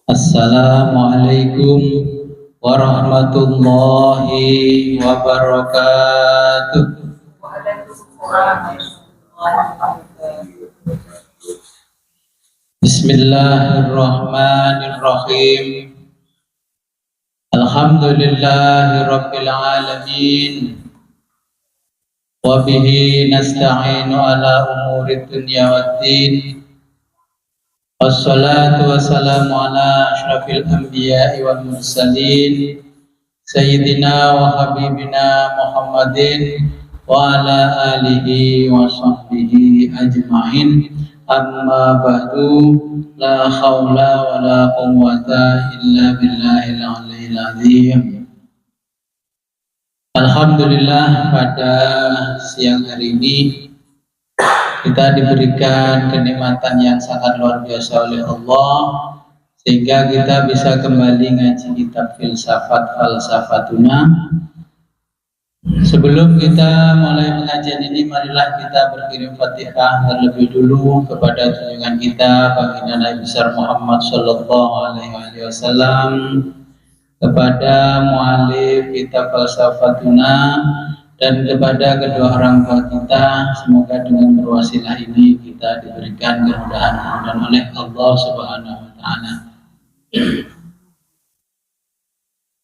Assalamualaikum warahmatullahi wabarakatuh. Bismillahirrahmanirrahim. Alhamdulillahirabbil alamin. Wa bihi nasta'inu ala umurid dunya waddin. Wassalatu wassalamu ala asyrafil anbiya'i wal mursalin Sayyidina wa habibina Muhammadin wa ala alihi wa sahbihi ajma'in. Amma ba'du, la khawla wa la quwwata illa billahil aliyyil azim. Alhamdulillah, pada siang hari ini kita diberikan kenikmatan yang sangat luar biasa oleh Allah, sehingga kita bisa kembali ngaji kitab filsafat falsafatuna. Sebelum kita mulai pengajian ini, marilah kita berkirim Fatihah terlebih dulu kepada junjungan kita baginda Nabi besar Muhammad sallallahu alaihi wasallam, kepada muallif kitab falsafatuna, dan kepada kedua orang tua kita. Semoga dengan berwasilah ini kita diberikan kemudahan oleh Allah Subhanahu wa taala.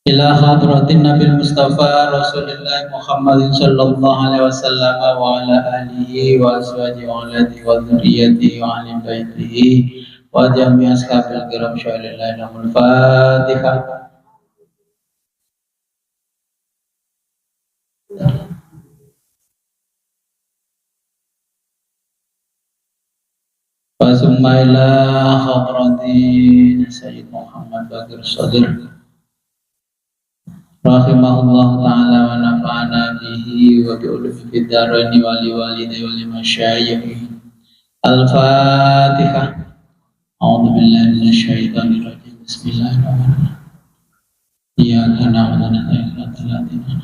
Ila hadratin Nabil Mustafa Rasulullah Muhammadin sallallahu alaihi wasallam wa ala alihi wa azwajihi wa auladihi wa dzurriyyatihi wa ahli baitihi wa jami'i ashabil kiram syai'illah namul Fatihah. Fasumma ila hadratin Sayyid Muhammad Baqir Shadiq rahimahullah ta'ala wa nafa'ana bihi wa bi ulumi fid dharaini wa li walidayhi wa li masyayikhi. Al-Fatihah. A'udzu billahi minasy syaithanir rajim. Bismillahirrahmanirrahim. Iyyaka na'budu wa iyyaka nasta'in.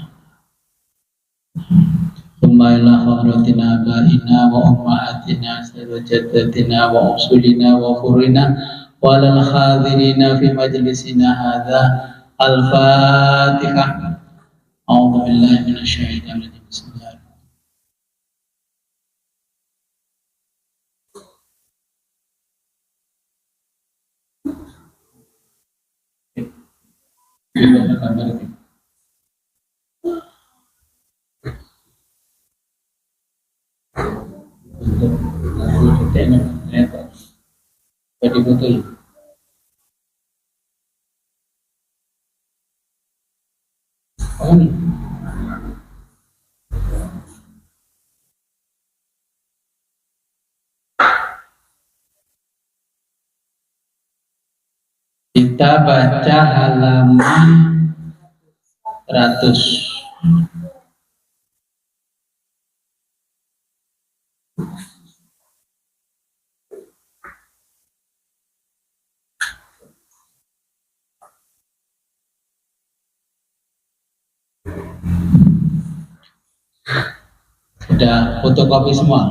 Thumma ila hadratina abaina wa ummahatina sajadatina wa usulina wa furina wa lal hadirina fi majlisina hadza. Al-Fatihah. A'udzu billahi minasy syaithanir rajim. Bismillahirrahmanirrahim. Jadi betul. Kita baca halaman 100. Sudah fotokopi semua?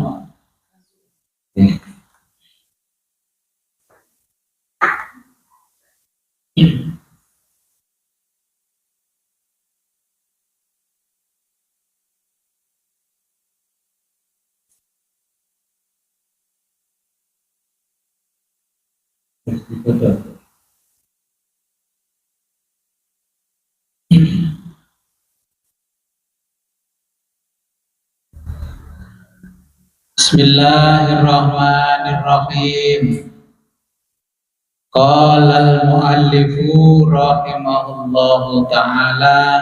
Bismillahirrahmanirrahim. Qala al-muallifu rahimahullahu ta'ala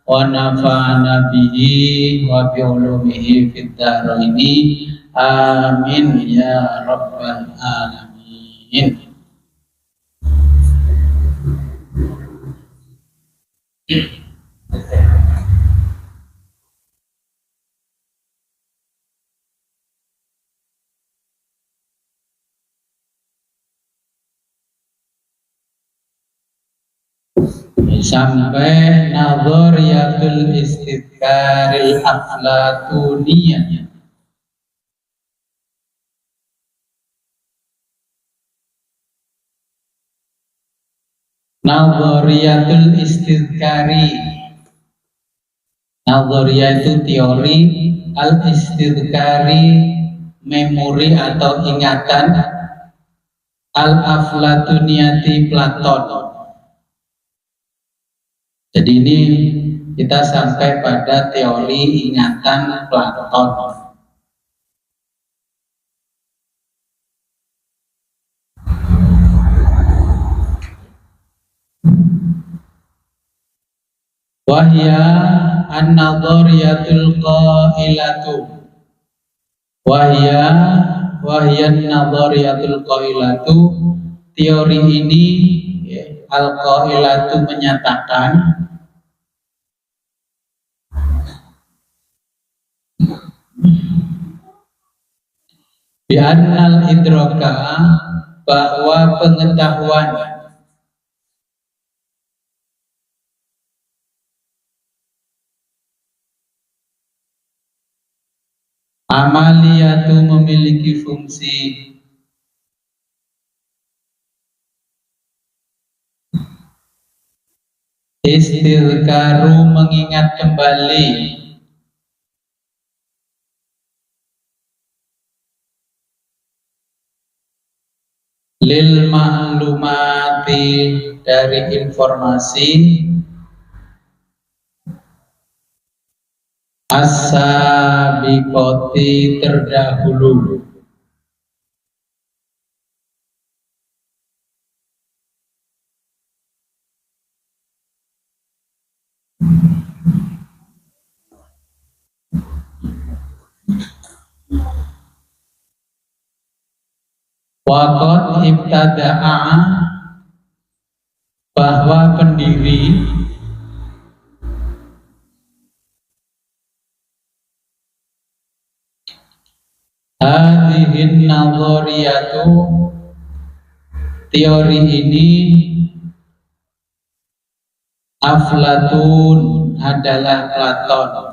wa nafa'ana bihi wa bi ulumihi fid dharaini. Amin ya rabbal alamin. Sampai nadhariyatul istidkaril aflatuniyah. Nadhariyatul istidkari. Nadhariyah itu teori, al-istidkari memori atau ingatan, al-aflatuniyati Platon. Jadi ini kita sampai pada teori ingatan Platon. Wahya an-nadhariyatul qailatu. Wahya an-nadhariyatul qailatu. Teori ini al-qailatu menyatakan bi'annal idraka, bahwa pengetahuan amaliyatu memiliki fungsi istidkaru mengingat kembali, lil maklumati dari informasi, as-sabiqati terdahulu. Waqad ibtada'a, bahwa pendiri hadhihin nadhariyatu, teori ini, Aflatun adalah Platon.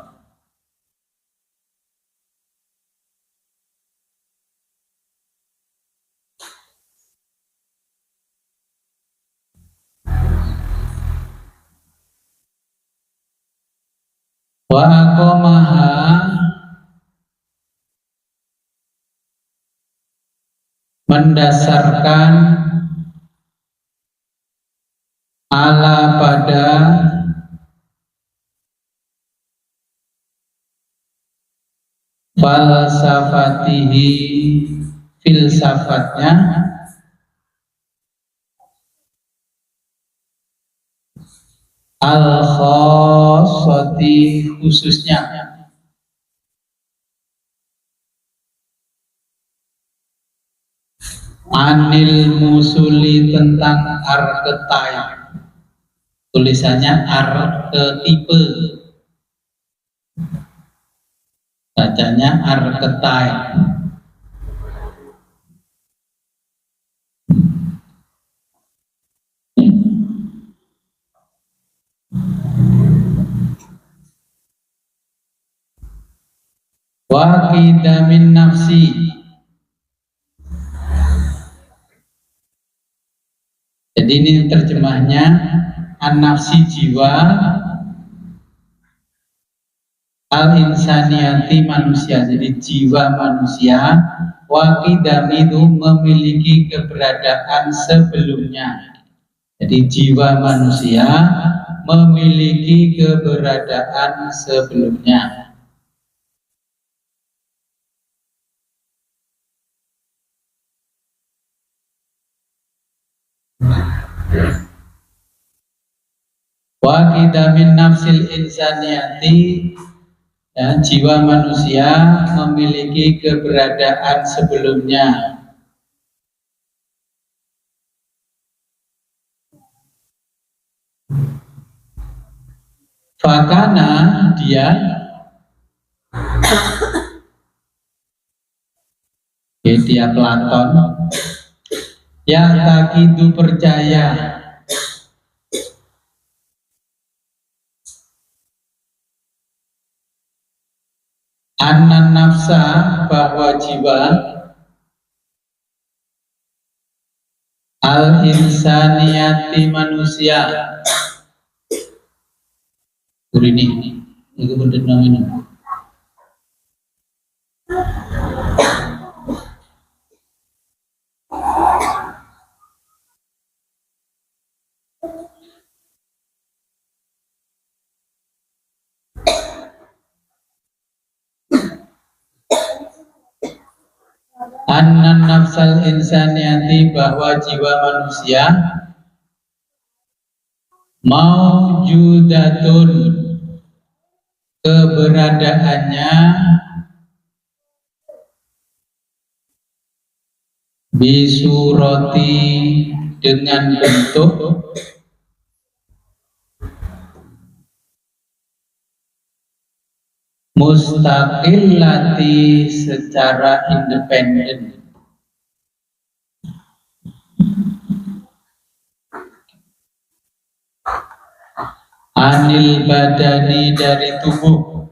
Wa aqamaha, mendasarkan, ala pada, falsafatihi filsafatnya, al-khassati khususnya, anil musuli tentang archetype, tulisannya archetype, bacanya archetype. Wa qidamin nafsi, jadi ini terjemahnya an-nafsi jiwa, al-insaniyati manusia, jadi jiwa manusia, wa qidami itu memiliki keberadaan sebelumnya, jadi jiwa manusia memiliki keberadaan sebelumnya. Wa qidamin nafsil insaniyati, dan jiwa manusia memiliki keberadaan sebelumnya. Fakana, dia, dia Platon, yang takidu percaya, anan nafsa, bahwa jiwa, Al-insaniyati manusia. Ini bener namanya. Annan nafsal insaniyati, bahwa jiwa manusia maujudatun, keberadaannya bisurati, dengan bentuk mustaqillati, secara independen. Anil badani, dari tubuh.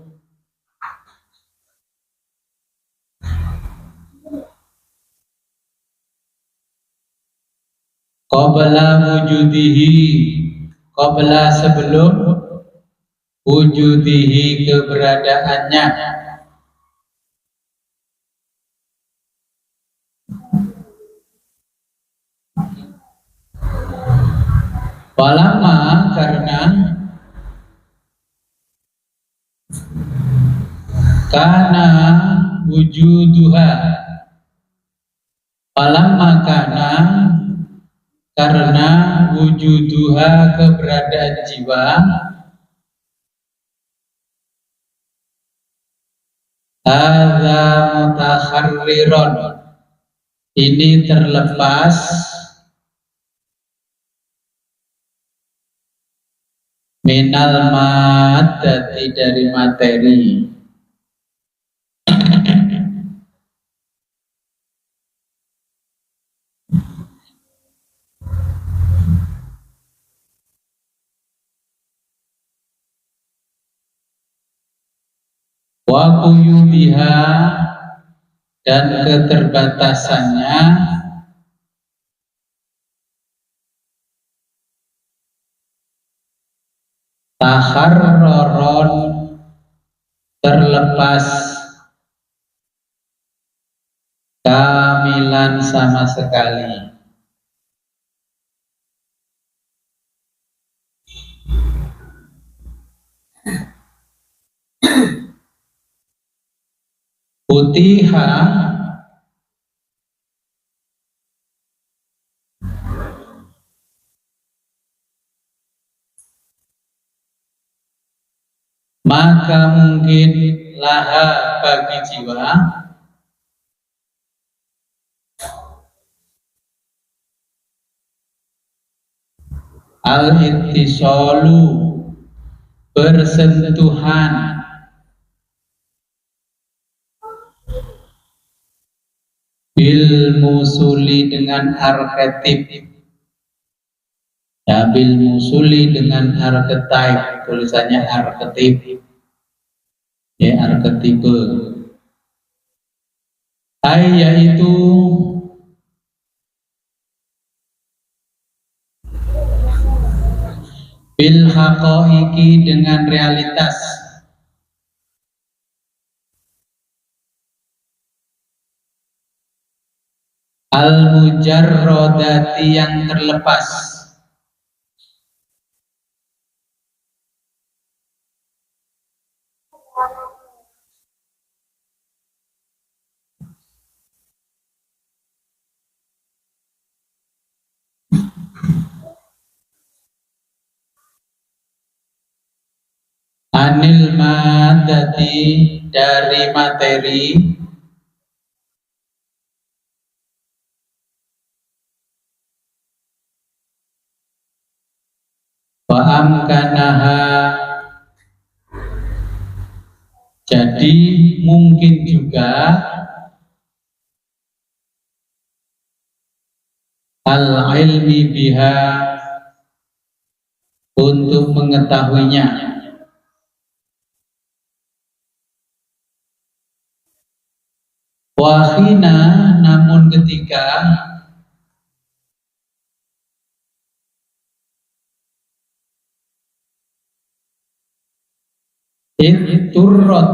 Qabla wujudihi, qabla, sebelum wujudihi, keberadaannya. Walama, karena kana wujuduha, walama, karena wujuduha, keberadaan jiwa, hadza mutakharriron, ini terlepas minal maddati, dari materi. Wa quyubiha, dan keterbatasannya, takharroron, terlepas, kamilan, sama sekali. Utiha, maka mungkin laha, bagi jiwa, al-ittisalu, bersentuhan, bil musuli, dengan arketip. Ya, bil musuli, dengan arketip, tulisannya arketip. Ya, arketipe. Yaitu bil haqaiqi, dengan realitas. Al-mujarrodati, yang terlepas. Anil madati, dari materi. Wa amkanaha, jadi mungkin juga al-ilmi biha, untuk mengetahuinya. Wahina, namun ketika Itturrot,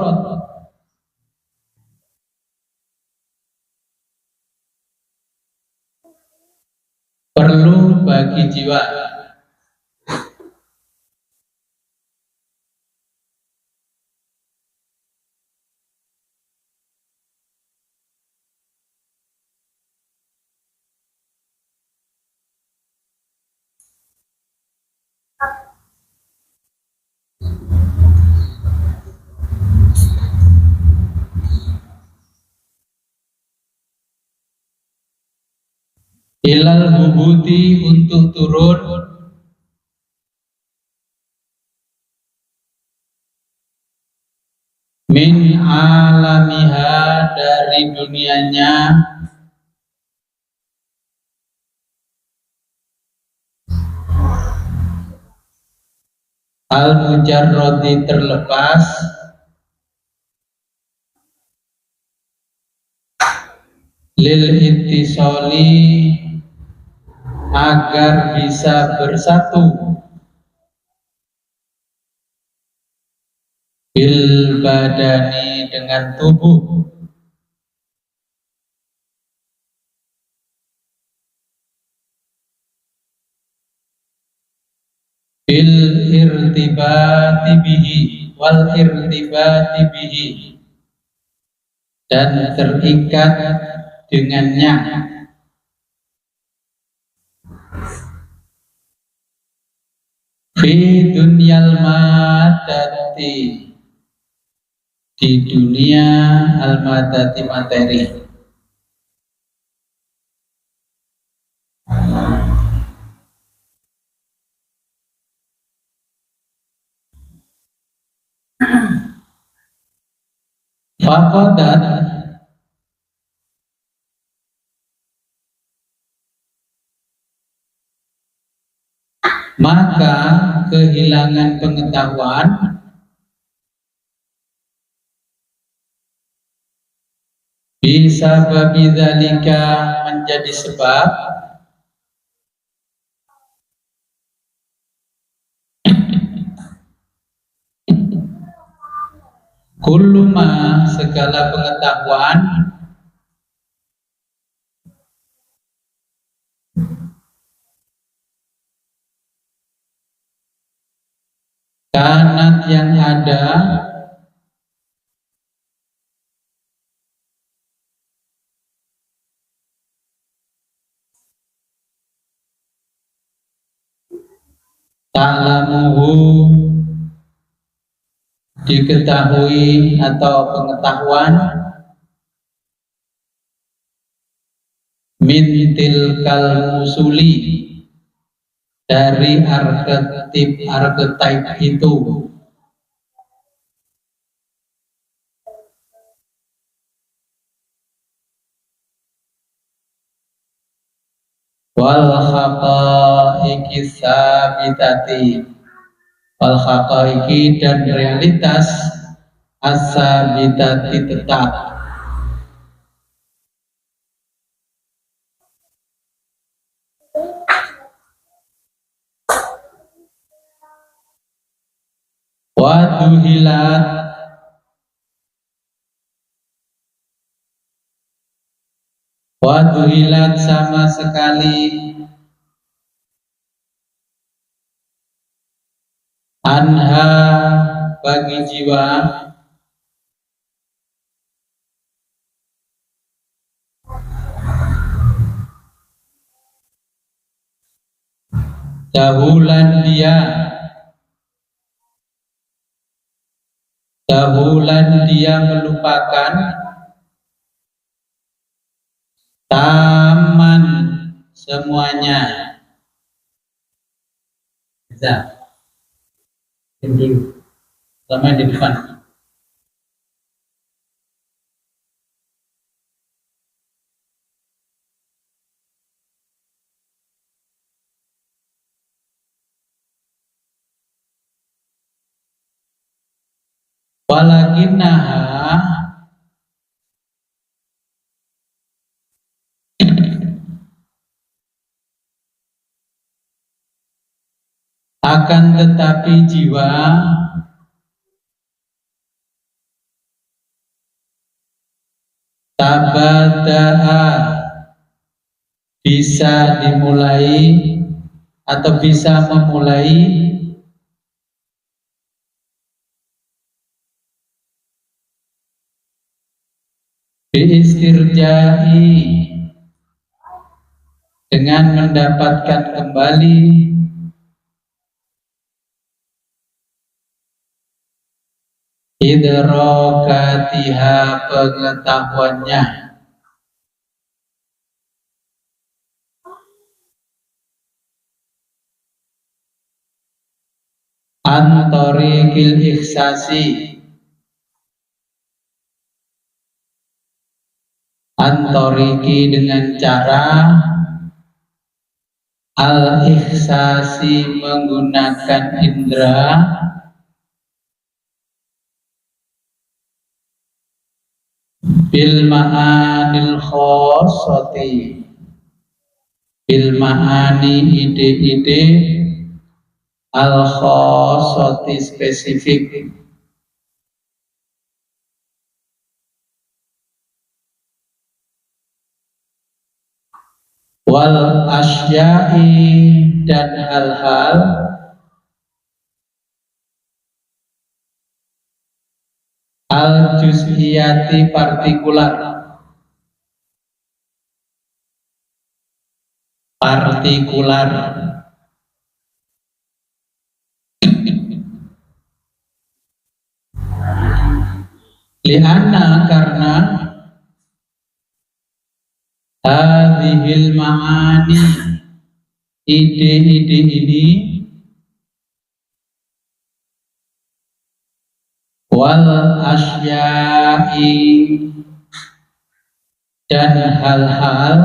perlu bagi jiwa. Ilal hubuti, untuk turun. Min alamiha, dari dunianya. Al mujarrodi, terlepas. Lil ittisoli, agar bisa bersatu. Bil badani, dengan tubuh. Bil irtibati bihi, wal irtibati bihi, dan terikat dengannya. Fi dunyal madati, di dunia al madati, materi. Faqadat, maka kehilangan pengetahuan. Bisa babi dzalika, menjadi sebab. Kulluma, segala pengetahuan. Kanat, yang ada. Ta'lamuhu, diketahui atau pengetahuan. Min tilkal musuli, dari archetype itu. Wal haqaiqi sabitati, wal haqaiqi, dan realitas as-sabitati, tetap. Waduhilat, waduhilat, sama sekali. Anha, bagi jiwa. Dahulan dia, dahulan dia melupakan. Taman, semuanya. Bisa. Dulu, sama di depan. Walakinnaha, akan tetapi jiwa. Tabada'a bisa dimulai atau bisa memulai. Biistirjai dengan mendapatkan kembali idrokatiha pengetahuannya antorikil ikhsasi antoriki dengan cara al-ikhsasi menggunakan indera bil ma'anil khossati bil ma'ani ide-ide al khossati spesifik wal asya'i dan hal-hal al juz'iyati partikular li'anna karena hadhil ma'ani ide-ide ini wal asya'i dan hal-hal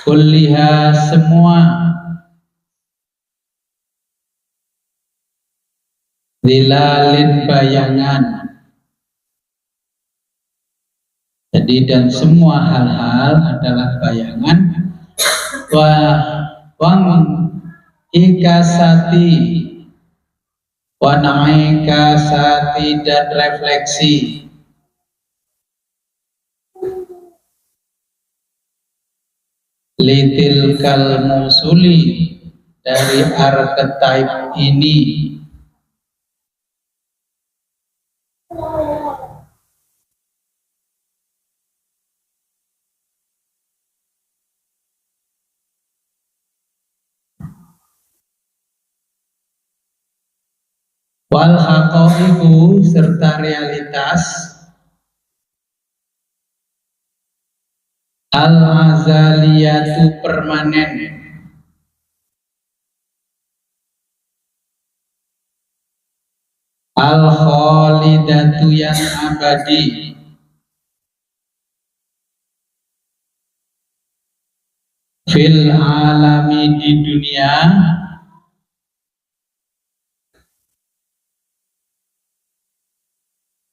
kulliha semua dilalin bayangan. Jadi dan semua hal-hal adalah bayangan wang ikasati wanaikasati dan refleksi litil kalmusuli dari archetype ini wal haqaiqu serta realitas al azaliyatu permanen al khalidatu yang abadi fil alami di dunia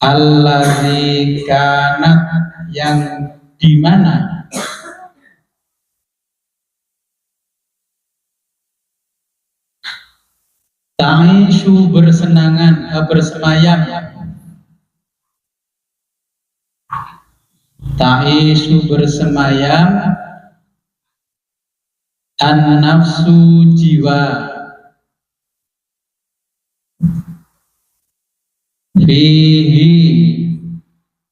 allazi kanat yang dimana ta'ishu bersemayam ta'ishu bersemayam an-nafsu jiwa fihi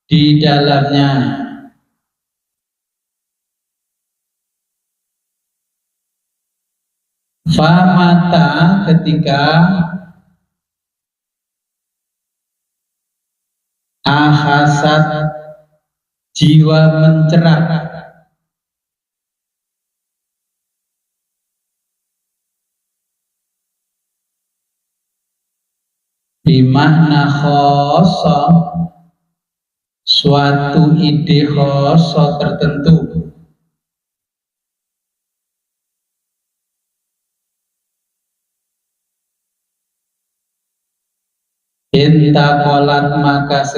di dalamnya famata ketika ahasat jiwa mencerah bimakna khoso suatu ide khoso tertentu intakolat maka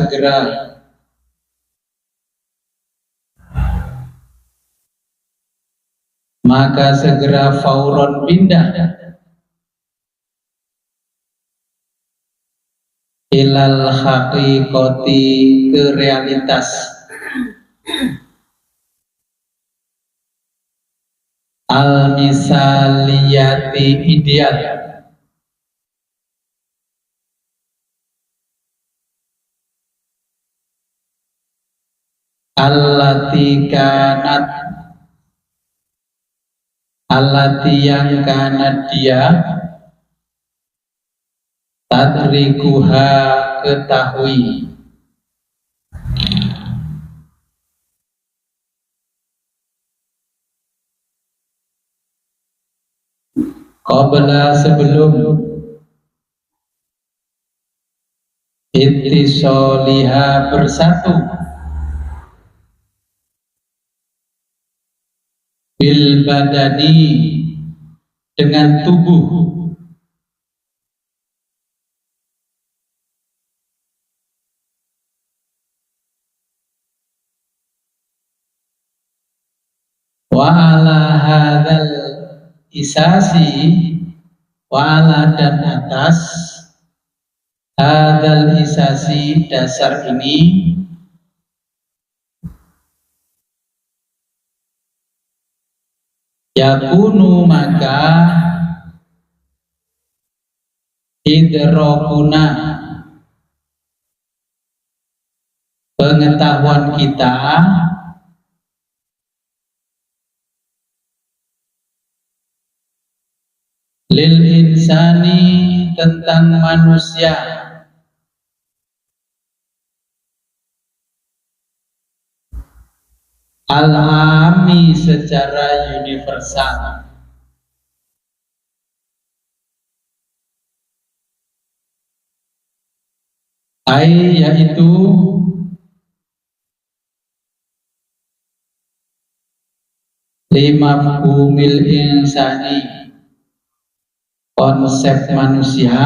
segera fauron pindah ilal haqiqati ke realitas, al misaliyati ideal, allati kanat, allati yang kanat dia, tadrikuha ketahui, qabla sebelum, ittisoliha bersatu, bil badani dengan tubuh, wa ala hadzal isasi, wa ala dan atas, hadzal isasi dasar ini, yakunu maka idrokuna pengetahuan kita, lil insani tentang manusia, al-ami secara universal, yaitu limafhumil insani konsep manusia,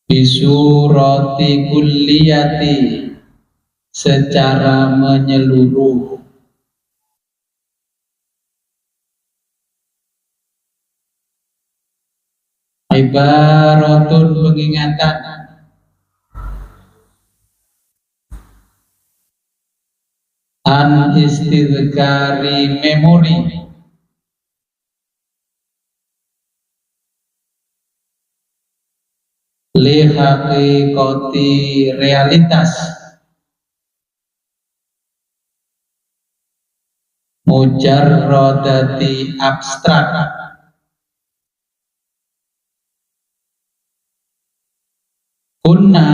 bisurati kulliyati secara menyeluruh, ibaratun pengingatan, an istidkari memori, li haqiqati realitas, mujarrodati abstrak, kunna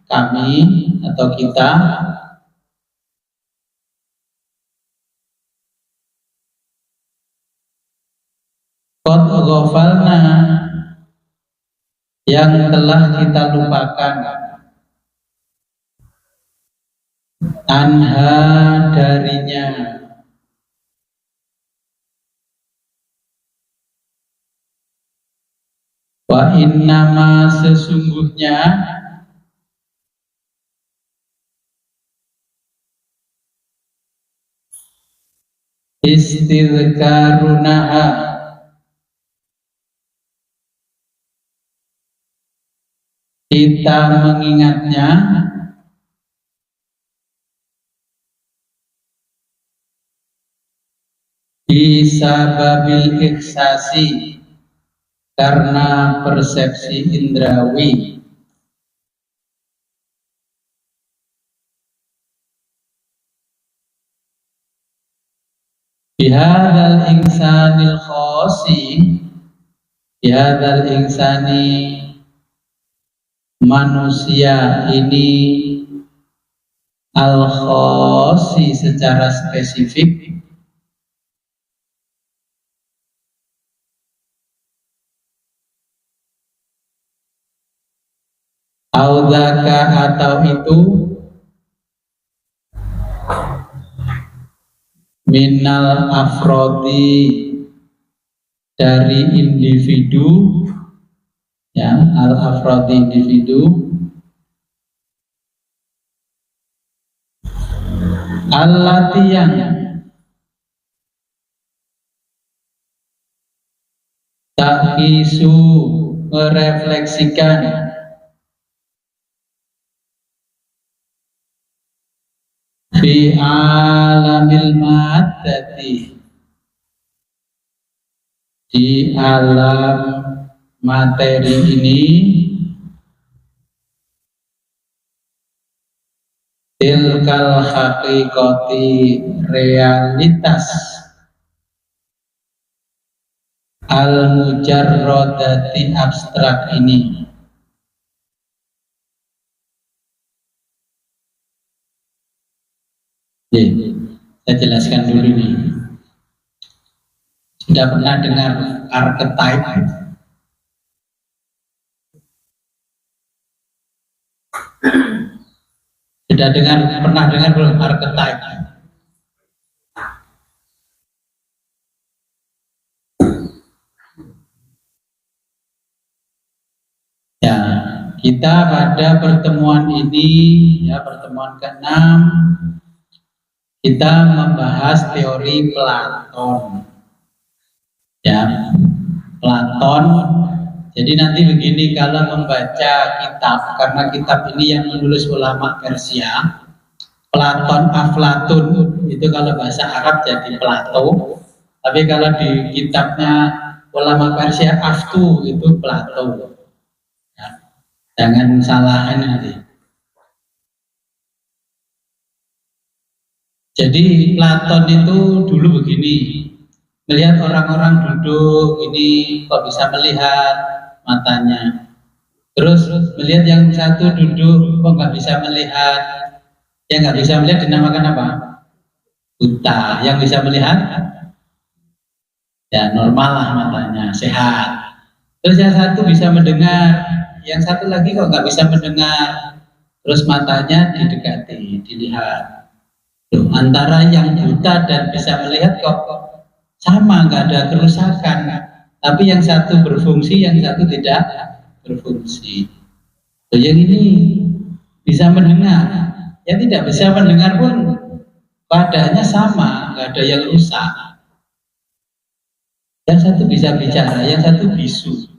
kami atau kita, qad ghafalna yang telah kita lupakan, anha darinya, wa innama sesungguhnya, istidkarunaha kita mengingatnya, bisababil ikhsasi karena persepsi indrawi, bihadzal insanil khosi, bihadzal insani manusia ini, al khosi secara spesifik, audaka atau itu, minal afrodi dari individu, ya, al afrodi individu, allati yang Takisu, merefleksikan. Fi alamil maddati, di alam materi ini, tilkal haqiqati, realitas al mujarrodati, abstrak ini. Saya jelaskan dulu nih. Sudah pernah dengar archetype? Pernah dengar belum archetype? Ya, kita pada pertemuan ini, ya pertemuan ke-6, kita membahas teori Platon. Ya, Platon. Jadi nanti begini, kalau membaca kitab, karena kitab ini yang menulis ulama Persia, Platon, Aflatun, itu kalau bahasa Arab jadi Plato. Tapi kalau di kitabnya ulama Persia, Aftu, itu Plato. Ya, jangan salah nanti. Jadi Platon itu dulu begini, melihat orang-orang duduk ini kok bisa melihat matanya. Terus melihat yang satu duduk kok nggak bisa melihat. Yang nggak bisa melihat dinamakan apa? Buta. Yang bisa melihat ya normal lah matanya, sehat. Terus yang satu bisa mendengar, yang satu lagi kok nggak bisa mendengar. Terus matanya didekati, dilihat. Antara yang buta dan bisa melihat kok sama, nggak ada kerusakan. Tapi yang satu berfungsi, yang satu tidak berfungsi. Yang ini bisa mendengar, yang tidak bisa mendengar pun keadaannya sama, nggak ada yang rusak. Yang satu bisa bicara, yang satu bisu.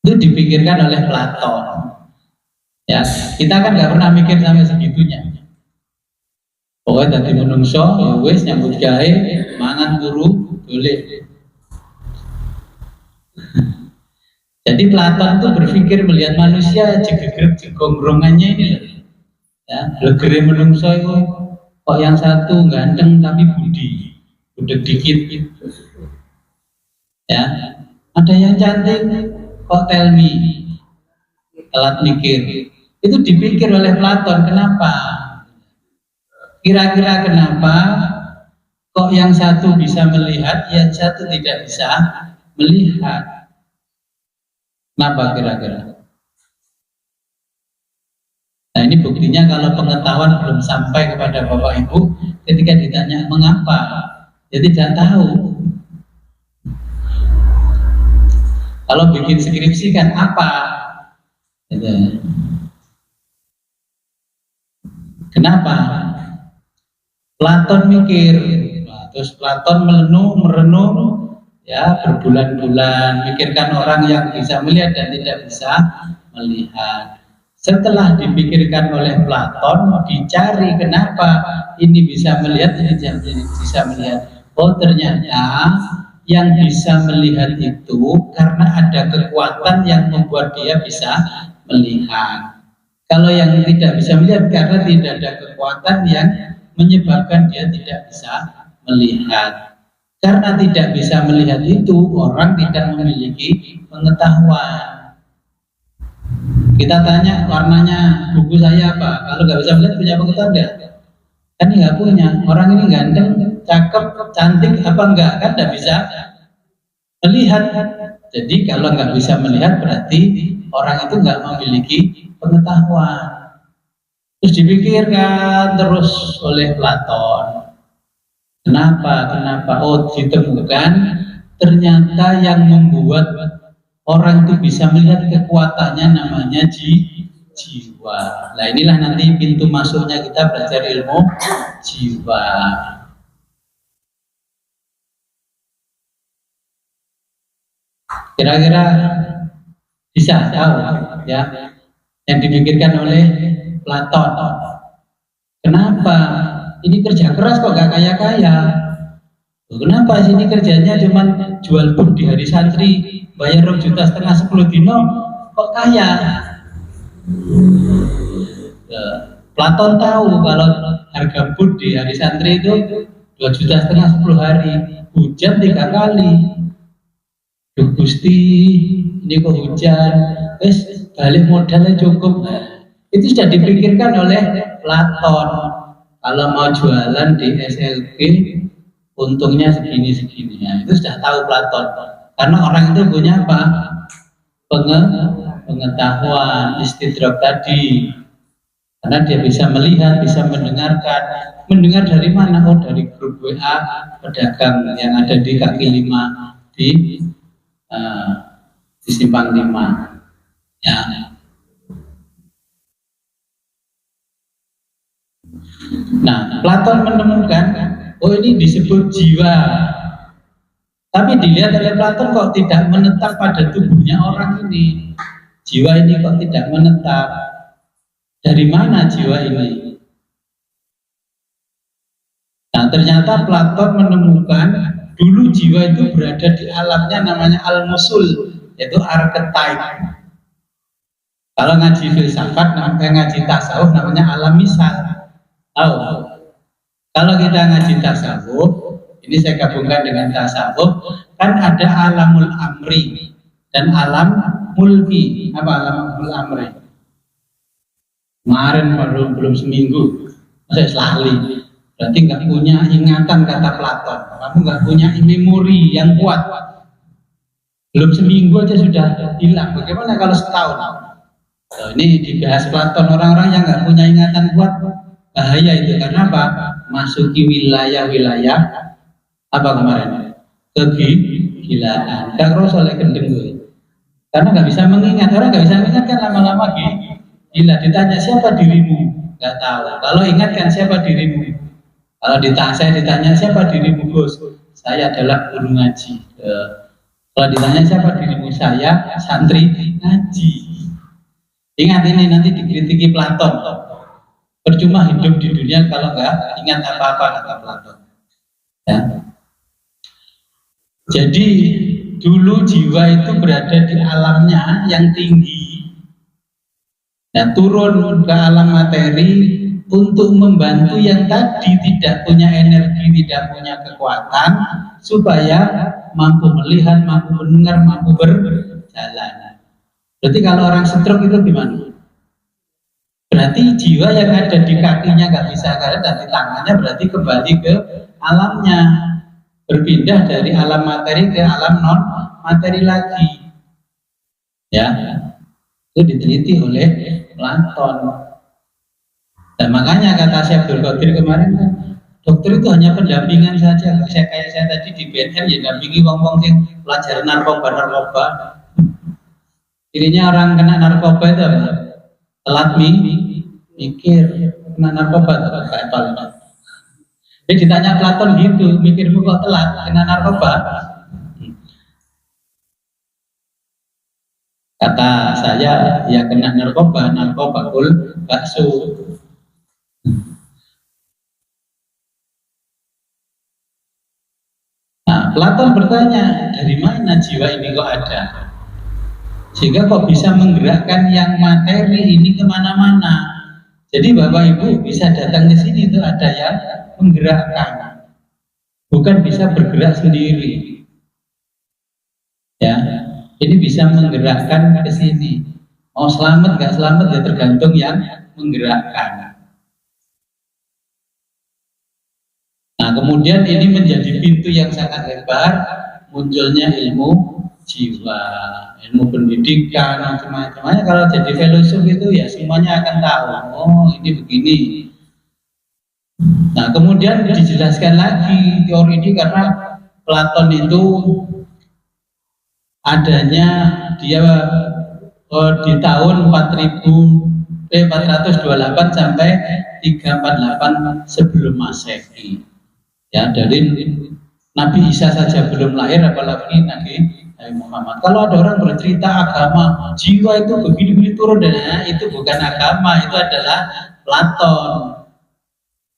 Itu dipikirkan oleh Platon. Ya, kita kan nggak pernah mikir sampai segitunya. Pokoknya tadi menungso, ya wis nyambut gawe, mangan turu, boleh. Jadi Platon itu berpikir melihat manusia jegegrek jegongrongannya ini loh. Ya, legere menungso itu kok yang satu ganteng tapi budi, budek dikit. Ya, ada yang cantik kok tell me, telat mikir. Itu dipikir oleh Platon, kenapa? Kira-kira kenapa kok yang satu bisa melihat, yang satu tidak bisa melihat? Kenapa kira-kira? Nah ini buktinya kalau pengetahuan belum sampai kepada Bapak Ibu, ketika ditanya mengapa, ya tidak tahu. Kalau bikin skripsi kan apa? Kenapa? Platon mikir, terus Platon merenung, ya berbulan-bulan mikirkan orang yang bisa melihat dan tidak bisa melihat. Setelah dipikirkan oleh Platon, dicari kenapa ini bisa melihat, ini bisa melihat. Oh ternyata yang bisa melihat itu karena ada kekuatan yang membuat dia bisa melihat. Kalau yang tidak bisa melihat karena tidak ada kekuatan yang menyebabkan dia tidak bisa melihat. Karena tidak bisa melihat itu, orang tidak memiliki pengetahuan. Kita tanya warnanya buku saya apa? Kalau nggak bisa melihat punya pengetahuan nggak? Kan nggak punya. Orang ini ganteng, cakep, cantik apa enggak? Kan nggak bisa melihat. Jadi kalau nggak bisa melihat berarti orang itu nggak memiliki pengetahuan. Terus dipikirkan terus oleh Platon. Kenapa? Oh ditemukan ternyata yang membuat orang itu bisa melihat kekuatannya namanya jiwa. Nah inilah nanti pintu masuknya kita belajar ilmu jiwa. Kira-kira bisa tahu ya yang dipikirkan oleh Platon. Kenapa ini kerja keras kok gak kaya-kaya? Kenapa sini kerjanya cuma jual buk di hari santri, bayar 2,5 juta 10 dino, kok kaya? Platon tahu kalau harga buk di hari santri itu 2,5 juta 10 hari, hujan 3 kali. Duh Gusti, ini kok hujan, balik modalnya cukup. Itu sudah dipikirkan oleh Platon. Kalau mau jualan di SLG, untungnya segini-segini. Ya, itu sudah tahu Platon. Karena orang itu punya apa? Pengetahuan, istidrak tadi. Karena dia bisa melihat, bisa mendengarkan. Mendengar dari mana? Oh, dari grup WA pedagang yang ada di kaki 5 di Simpang 5. Ya. Nah, Platon menemukan, oh ini disebut jiwa. Tapi dilihat oleh Platon kok tidak menetap pada tubuhnya orang ini. Jiwa ini kok tidak menetap. Dari mana jiwa ini? Nah, ternyata Platon menemukan dulu jiwa itu berada di alamnya namanya al-musul, yaitu archetype. Kalau ngaji filsafat, ngaji tasawuf namanya alam misal. Kalau kita ngaji tasawuf, ini saya gabungkan dengan tasawuf, kan ada alamul amri dan alam mulki. Apa alamul amri? Kemarin belum seminggu, saya selalu. Berarti nggak punya ingatan kata Platon. Kamu nggak punya memori yang kuat. Belum seminggu aja sudah hilang. Bagaimana kalau setahun? Nah, ini dibahas Platon, orang-orang yang nggak punya ingatan kuat bahaya itu. Karena apa? Masuki wilayah-wilayah apa kemarin? Kegilaan. Gak kerasa oleh gendeng gue. Karena nggak bisa mengingat. Orang nggak bisa mengingat kan lama-lama gila. Ditanya siapa dirimu? Nggak tahu. Kalau ingat kan siapa dirimu? Kalau saya ditanya siapa dirimu, Bos? Saya adalah guru ngaji. Kalau ditanya siapa dirimu, saya santri ngaji. Ingat ini, nanti dikritiki Platon. Percuma hidup di dunia kalau nggak ingat apa-apa, kata Platon. Ya. Jadi dulu jiwa itu berada di alamnya yang tinggi. Nah, turun ke alam materi untuk membantu yang tadi tidak punya energi, tidak punya kekuatan, supaya mampu melihat, mampu mendengar, mampu berjalan. Berarti kalau orang stroke itu gimana? Berarti jiwa yang ada di kakinya nggak bisa jalan dan di tangannya berarti kembali ke alamnya, berpindah dari alam materi ke alam non materi lagi. Ya, itu diteliti oleh Platon. Dan makanya kata Syekh Abdul Qadir kemarin kan, dokter itu hanya pendampingan saja. Kayak saya tadi di BNN ya dampingi wong-wong yang pelajar narkoba. Ininya orang kena narkoba itu apa? Telat mikir, kena narkoba itu kayak apa? Jadi ditanya Platon gitu, mikirmu kok telat kena narkoba? Kata saya, ya kena narkoba kul bakso. Nah, Platon bertanya, dari mana jiwa ini kok ada? Sehingga kok bisa menggerakkan yang materi ini kemana-mana. Jadi Bapak Ibu bisa datang ke sini itu ada yang menggerakkan, bukan bisa bergerak sendiri. Ya, ini bisa menggerakkan ke sini. Mau selamat nggak selamat ya tergantung yang menggerakkan. Nah, kemudian ini menjadi pintu yang sangat lebar, munculnya ilmu jiwa, ilmu pendidikan, macam-macam. Kalau jadi filosof itu ya semuanya akan tahu, oh ini begini. Nah, kemudian dijelaskan lagi teori ini karena Platon itu adanya dia di tahun 428 sampai 348 sebelum Masehi. Ya, dari Nabi Isa saja belum lahir, apalagi Nabi Muhammad. Kalau ada orang bercerita agama, jiwa itu begini-begini turun, dan itu bukan agama, itu adalah Platon.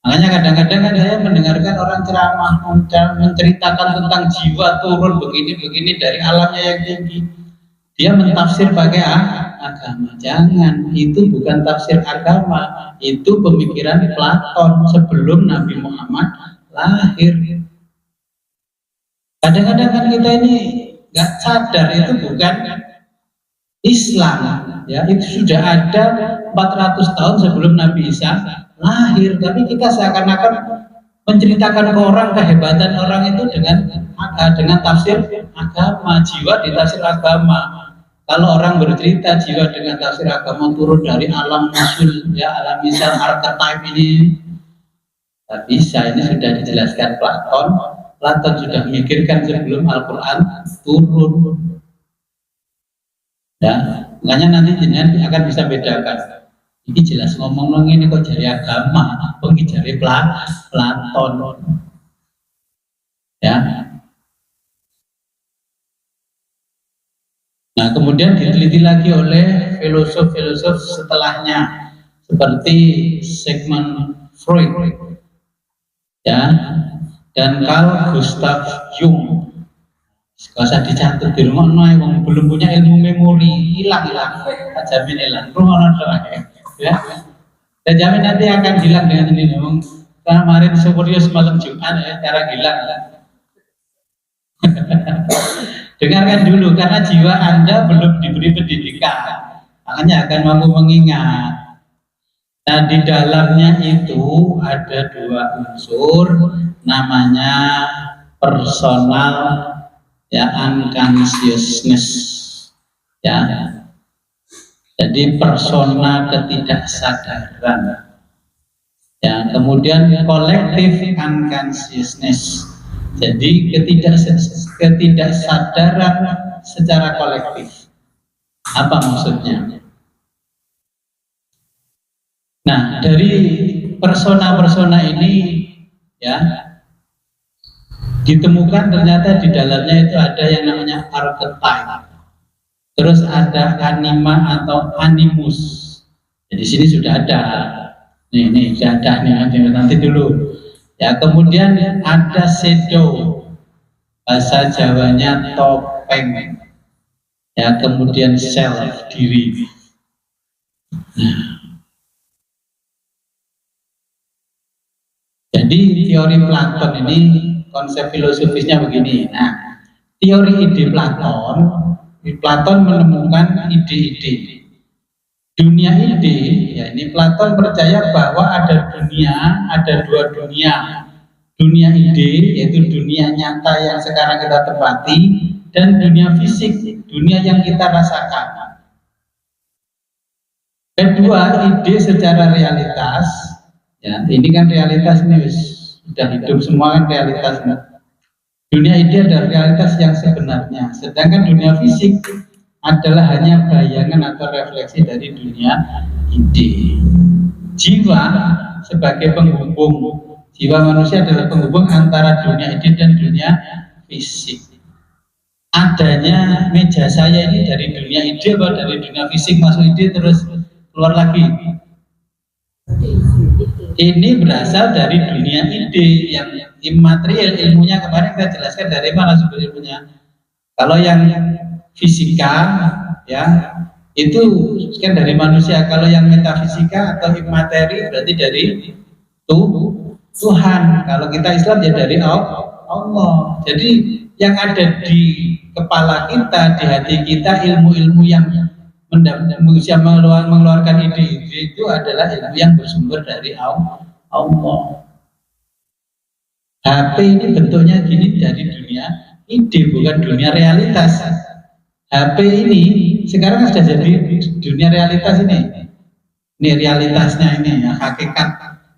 Makanya kadang-kadang kan saya mendengarkan orang ceramah menceritakan tentang jiwa turun begini-begini dari alamnya yang tinggi. Dia mentafsir pakai agama. Jangan, itu bukan tafsir agama, itu pemikiran Platon sebelum Nabi Muhammad lahir. Kadang-kadang kan kita ini nggak sadar itu bukan Islam, ya itu sudah ada 400 tahun sebelum Nabi Isa lahir, tapi kita seakan-akan menceritakan ke orang kehebatan orang itu dengan tafsir agama, jiwa di tafsir agama. Kalau orang bercerita jiwa dengan tafsir agama turun dari alam usul, ya alam misal archetype ini, tak bisa. Ini sudah dijelaskan Platon. Platon sudah memikirkan sebelum Al-Quran turun. Ya, makanya nanti jenengan akan bisa bedakan. Ini jelas ngomong ini kok jadi agama, kok jadi Platon. Ya. Nah, kemudian diteliti lagi oleh filosof-filosof setelahnya, seperti Sigmund Freud, ya, dan Carl Gustav Jung. Gak usah dicatat di rumah, yang belum punya ilmu memori, hilang, jamin hilang. Rumah ya, saya jamin nanti akan hilang dengan ini. Kemarin Superius malam Jumat ya, cara hilang. Dengarkan dulu, karena jiwa Anda belum diberi pendidikan, makanya akan mampu mengingat. Nah, di dalamnya itu ada dua unsur, namanya personal, ya, unconsciousness, ya. Jadi persona ketidaksadaran, ya. Kemudian kolektif unconsciousness. Jadi ketidaksadaran secara kolektif. Apa maksudnya? Nah, dari persona-persona ini, ya, ditemukan ternyata di dalamnya itu ada yang namanya archetype. Terus ada anima atau animus. Jadi sini sudah ada. Nih sudah ada nih, nanti dulu. Ya, kemudian ada shadow, bahasa Jawanya topeng. Ya, kemudian self, diri. Nah, jadi teori Platon ini konsep filosofisnya begini. Nah, teori ide Platon menemukan ide-ide. Dunia ide, ya ini Platon percaya bahwa ada dua dunia. Dunia ide, yaitu dunia nyata yang sekarang kita tempati, dan dunia fisik, dunia yang kita rasakan. Kedua, ide secara realitas, ya ini kan realitas ini sudah hidup semua kan realitas. Dunia ide adalah realitas yang sebenarnya, sedangkan dunia fisik adalah hanya bayangan atau refleksi dari dunia ide. Jiwa sebagai penghubung, jiwa manusia adalah penghubung antara dunia ide dan dunia fisik. Adanya meja saya ini dari dunia ide atau dari dunia fisik masuk ide terus keluar lagi? Ini berasal dari dunia ide yang imaterial. Ilmunya kemarin kita jelaskan dari mana sumber ilmunya. Kalau yang fisika, ya itu kan dari manusia. Kalau yang metafisika atau imateri berarti dari Tuhan. Kalau kita Islam ya dari Allah. Jadi yang ada di kepala kita, di hati kita, ilmu-ilmu yang mengeluarkan ide-ide itu adalah ilmu yang bersumber dari Allah. HP ini bentuknya gini dari dunia ide, bukan dunia realitas. HP ini sekarang sudah jadi dunia realitas ini. Ini realitasnya ini, ya, hakikat.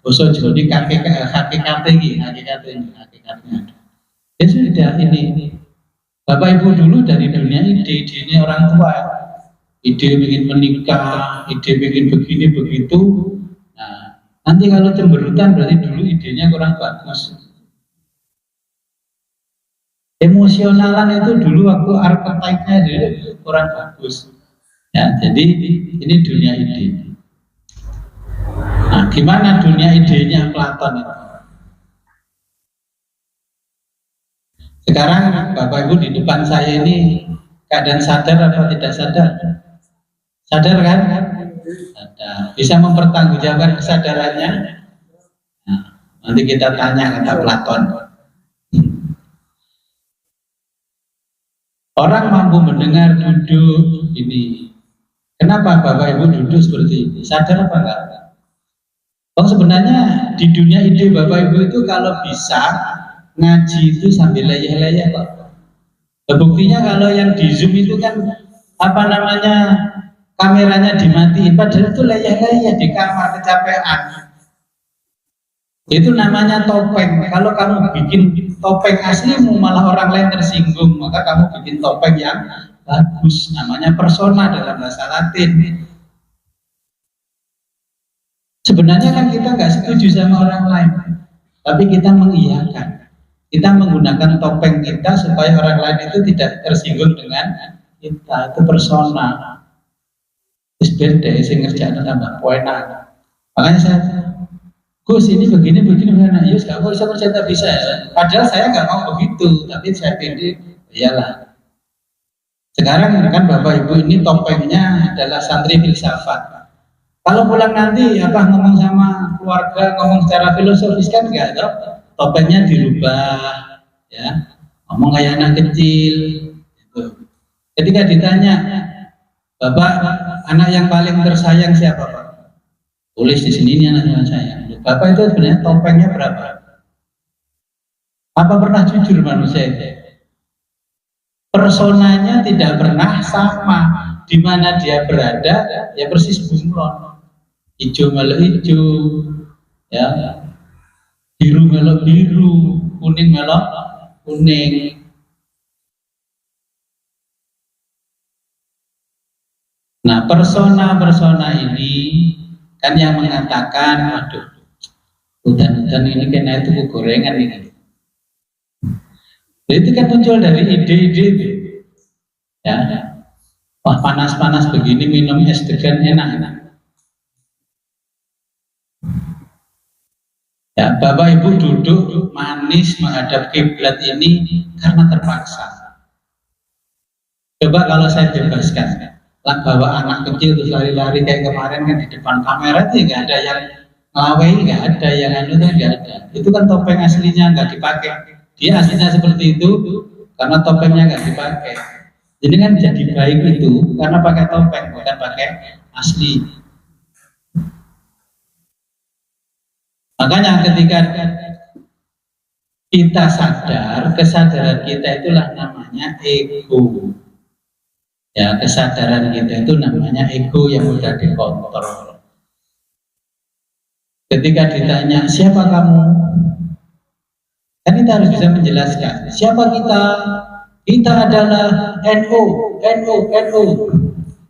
Bosok jadi hakikat ini, hakikatnya. Ya sudah ini. Bapak Ibu dulu dari dunia ide ini orang tua. Ide ingin menikah, ide ingin begini begitu. Nah, nanti kalau cemberutan berarti dulu idenya kurang bagus. Emosionalan itu dulu waktu archetype-nya dulu kurang bagus. Ya, jadi ini dunia ide. Nah, gimana dunia idenya Platon itu? Sekarang Bapak Ibu di depan saya ini keadaan sadar atau tidak sadar? Sadar kan? Sadar. Bisa mempertanggungjawabkan kesadarannya? Nah, nanti kita tanya kata Platon. Orang mampu mendengar duduk ini. Kenapa Bapak Ibu duduk seperti ini? Sadar apa enggak? Sebenarnya di dunia ide Bapak Ibu itu kalau bisa ngaji itu sambil leyeh-leyeh kok. Buktinya kalau yang di Zoom itu kan apa namanya kameranya dimatiin, padahal itu leyeh-leyeh di kamar kecapean. Itu namanya topeng. Kalau kamu bikin topeng aslimu malah orang lain tersinggung, maka kamu bikin topeng yang bagus, namanya persona dalam bahasa Latin. Sebenarnya kan kita nggak setuju sama orang lain, tapi kita mengiyakan. Kita menggunakan topeng kita supaya orang lain itu tidak tersinggung dengan kita. Itu persona. Terus beda, saya ngerjain tambah poenan. Makanya saya, Gus ini begini, Yus kamu bisa kerja tak bisa ya. Padahal saya nggak mau begitu, tapi saya pilih, iyalah. Sekarang kan Bapak Ibu ini topengnya adalah santri filsafat. Kalau pulang nanti apa ngomong sama keluarga, ngomong secara filosofis kan enggak, toh? Topengnya dirubah, ya, ngomong kayak anak kecil. Gitu. Ketika ditanya, Bapak, anak yang paling tersayang siapa, Pak? Tulis di sini ini anak yang sayang. Bapak itu sebenarnya topengnya berapa? Apa pernah jujur manusia itu? Personanya tidak pernah sama. Di mana dia berada, ya persis bunglon. Hijau melok hijau, ya, biru melok biru, kuning melok kuning. Nah, persona ini kan yang mengatakan, waduh, hutan-hutan ini kena itu gorengan ini. Itu kan muncul dari ide-ide itu, ya. Wah, panas-panas begini minum es degan enak-enak. Ya, Bapak Ibu duduk manis menghadap kiblat ini karena terpaksa. Coba kalau saya bebaskan, bawa anak kecil terus lari-lari kayak kemarin kan di depan kamera itu nggak ada yang ngawei, nggak ada yang nggak ada. Itu kan topeng aslinya nggak dipakai. Dia aslinya seperti itu karena topengnya nggak dipakai. Jadi kan jadi baik itu karena pakai topeng bukan pakai asli. Makanya ketika kita sadar, kesadaran kita itulah namanya ego. Ya, kesadaran kita itu namanya ego yang mudah dikontrol. Ketika ditanya, siapa kamu? Kan kita harus bisa menjelaskan, siapa kita? Kita adalah NU.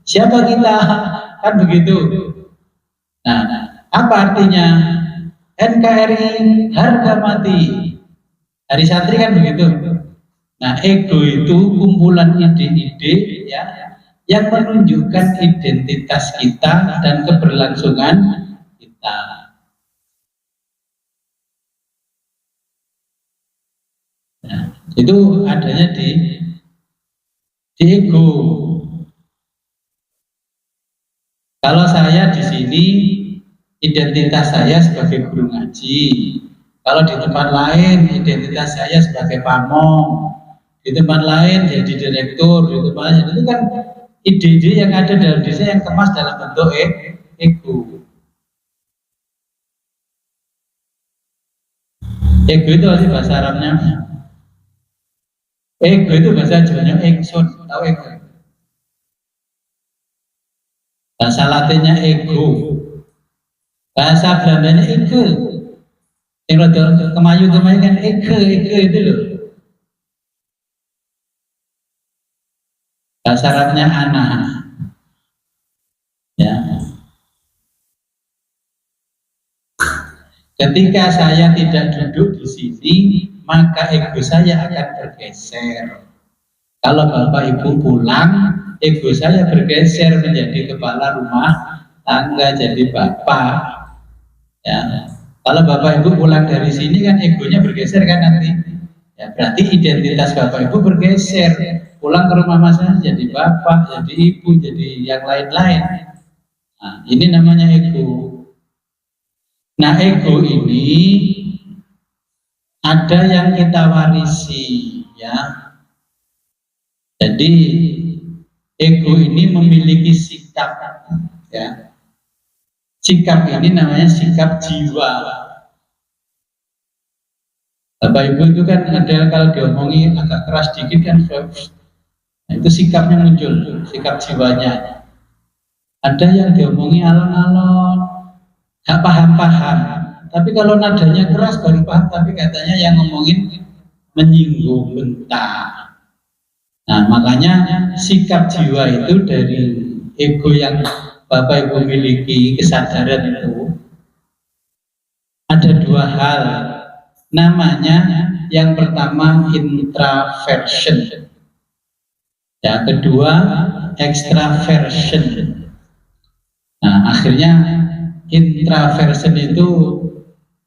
Siapa kita? Kan begitu. Nah, apa artinya? NKRI harga mati. Hari santri kan begitu. Nah, ego itu kumpulan ide-ide ya yang menunjukkan identitas kita dan keberlangsungan kita. Nah, itu adanya di ego. Kalau saya di sini identitas saya sebagai guru ngaji. Kalau di tempat lain identitas saya sebagai pamong. Di tempat lain jadi direktur. Di tempat lain itu kan ide-ide yang ada dalam diri saya yang kemas dalam bentuk ego. Ego itu arti bahasa Arabnya. Ego itu bahasa Jawanya ekson. Tahu ego? Bahasa Latinnya ego. Bahasa Belandanya eke. Yang rada kemayu kan eke itu loh. Bahasa Arabnya anak. Ya. Ketika saya tidak duduk di sini, maka ego saya akan bergeser. Kalau bapak ibu pulang, ego saya bergeser menjadi kepala rumah tangga, jadi bapak. Ya. Kalau bapak ibu pulang dari sini kan egonya bergeser kan nanti. Ya, berarti identitas bapak ibu bergeser. Pulang ke rumah masanya jadi bapak, jadi ibu, jadi yang lain-lain. Nah, ini namanya ego. Nah, ego ini ada yang kita warisi, ya. Jadi ego ini memiliki sikap, ya. Sikap ini namanya sikap jiwa. Bapak ibu itu kan ada kalau diomongi agak keras dikit kan, nah, itu sikapnya muncul, sikap jiwanya. Ada yang diomongi alon-alon, gak paham-paham. Tapi kalau nadanya keras baru paham, tapi katanya yang ngomongin menyinggung, bentak. Nah, makanya sikap jiwa itu dari ego yang Bapak Ibu miliki, kesadaran itu ada dua hal. Namanya yang pertama intraversion, yang kedua extraversion. Nah, akhirnya intraversion itu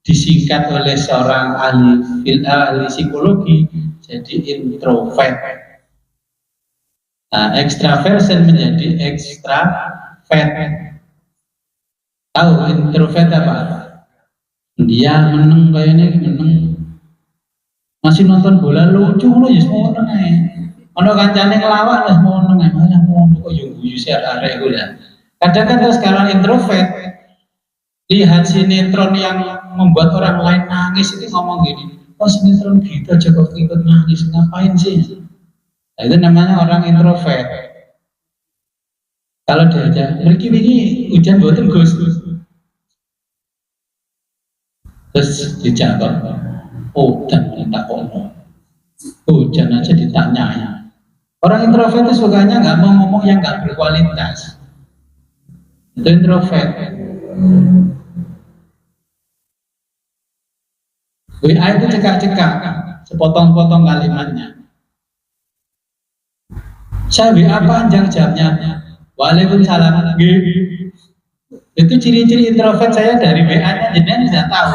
disingkat oleh seorang ahli psikologi jadi introvert. Nah, extraversion menjadi extravert. Tahu introvert apa? Dia meneng kayaknya meneng. Masih nonton bola lucu loh ya semua neng ae. Ono kancane ngelawak lah semua neng ae. Malah mau kok yo guyu sih arek iku ya. Kadang kan sekarang introvert lihat sinetron yang membuat orang lain nangis itu ngomong gini, oh sinetron gitu aja kok ikut nangis, ngapain sih? Nah, itu namanya orang introvert. Kalau diajak, begini hujan buatan Gus, terus dijawab, oh dan minta kono, hujan aja ditanya. Orang introvert itu sukanya nggak mau ngomong yang nggak berkualitas. Itu introvert. WA itu cekak-cekak, sepotong-potong kalimatnya. Saya WA panjang jamnya. Waalaikumsalam. Itu ciri-ciri introvert saya dari WA-nya, jadi sudah tahu.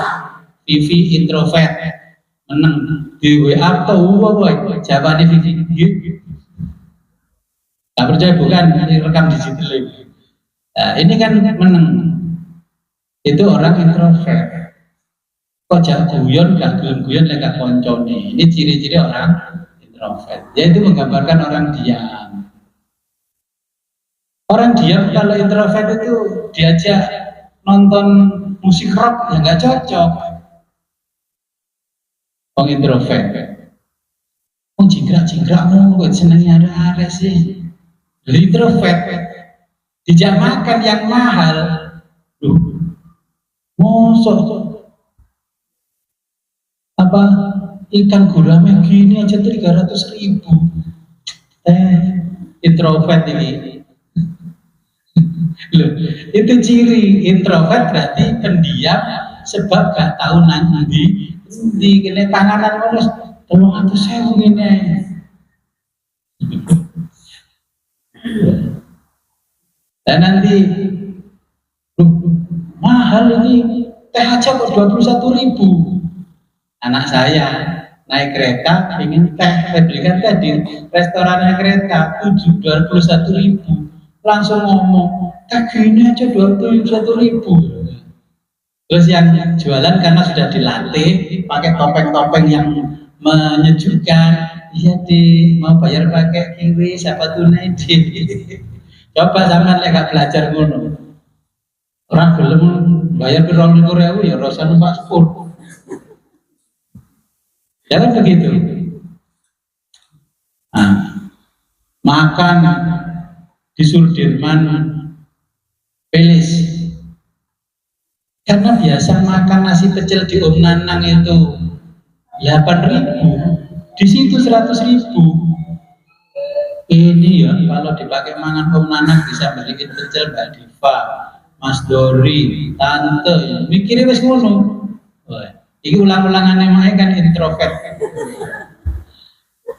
Vivi introvert, menang di WA tahu apa? Jawabannya Vivi. Tak percaya bukan, rekam digital ini. Nah, ini kan menang. Itu orang introvert. Kok jak guyon, gak guyon lek koncone. Ini ciri-ciri orang introvert. Yaitu menggambarkan orang diam. Orang diam kalau introvert itu diajak nonton musik rock ya nggak cocok. Orang introvert. Oh jingkrak kok senengnya ada sih. Jadi introvert dijak makan yang mahal. Duh, mosok apa ikan gurame gini aja 300.000. Introvert ini. Loh, itu ciri introvert berarti pendiam sebab gak tahu nanti di kene panganan terus tolong aku saya ngene. Dan nanti mahal ini teh aja kok 21.000. Anak saya naik kereta ingin teh, saya belikan teh di restoran kereta 21.000. Langsung ngomong teh gini aja 21.000. Terus yang jualan karena sudah dilatih pakai topeng-topeng yang menyejukkan, iya di mau bayar pakai kiwi siapa tunai di. Coba sampean lek gak belajar ngono. Orang gelem bayar 20.000 ya rasa numpak sepur. Ya kan begitu. Nah, makan di Sudirman Pelis. Karena biasa makan nasi pecel di Om Nanang itu 8.000, di situ 100.000. Ini ya kalau dipakai mangan Om Nanang bisa beliin pecel Mbak Diva, Mas Dori, Tante, mikirnya wes ngono. Ini ulang-ulangan namanya kan introvert.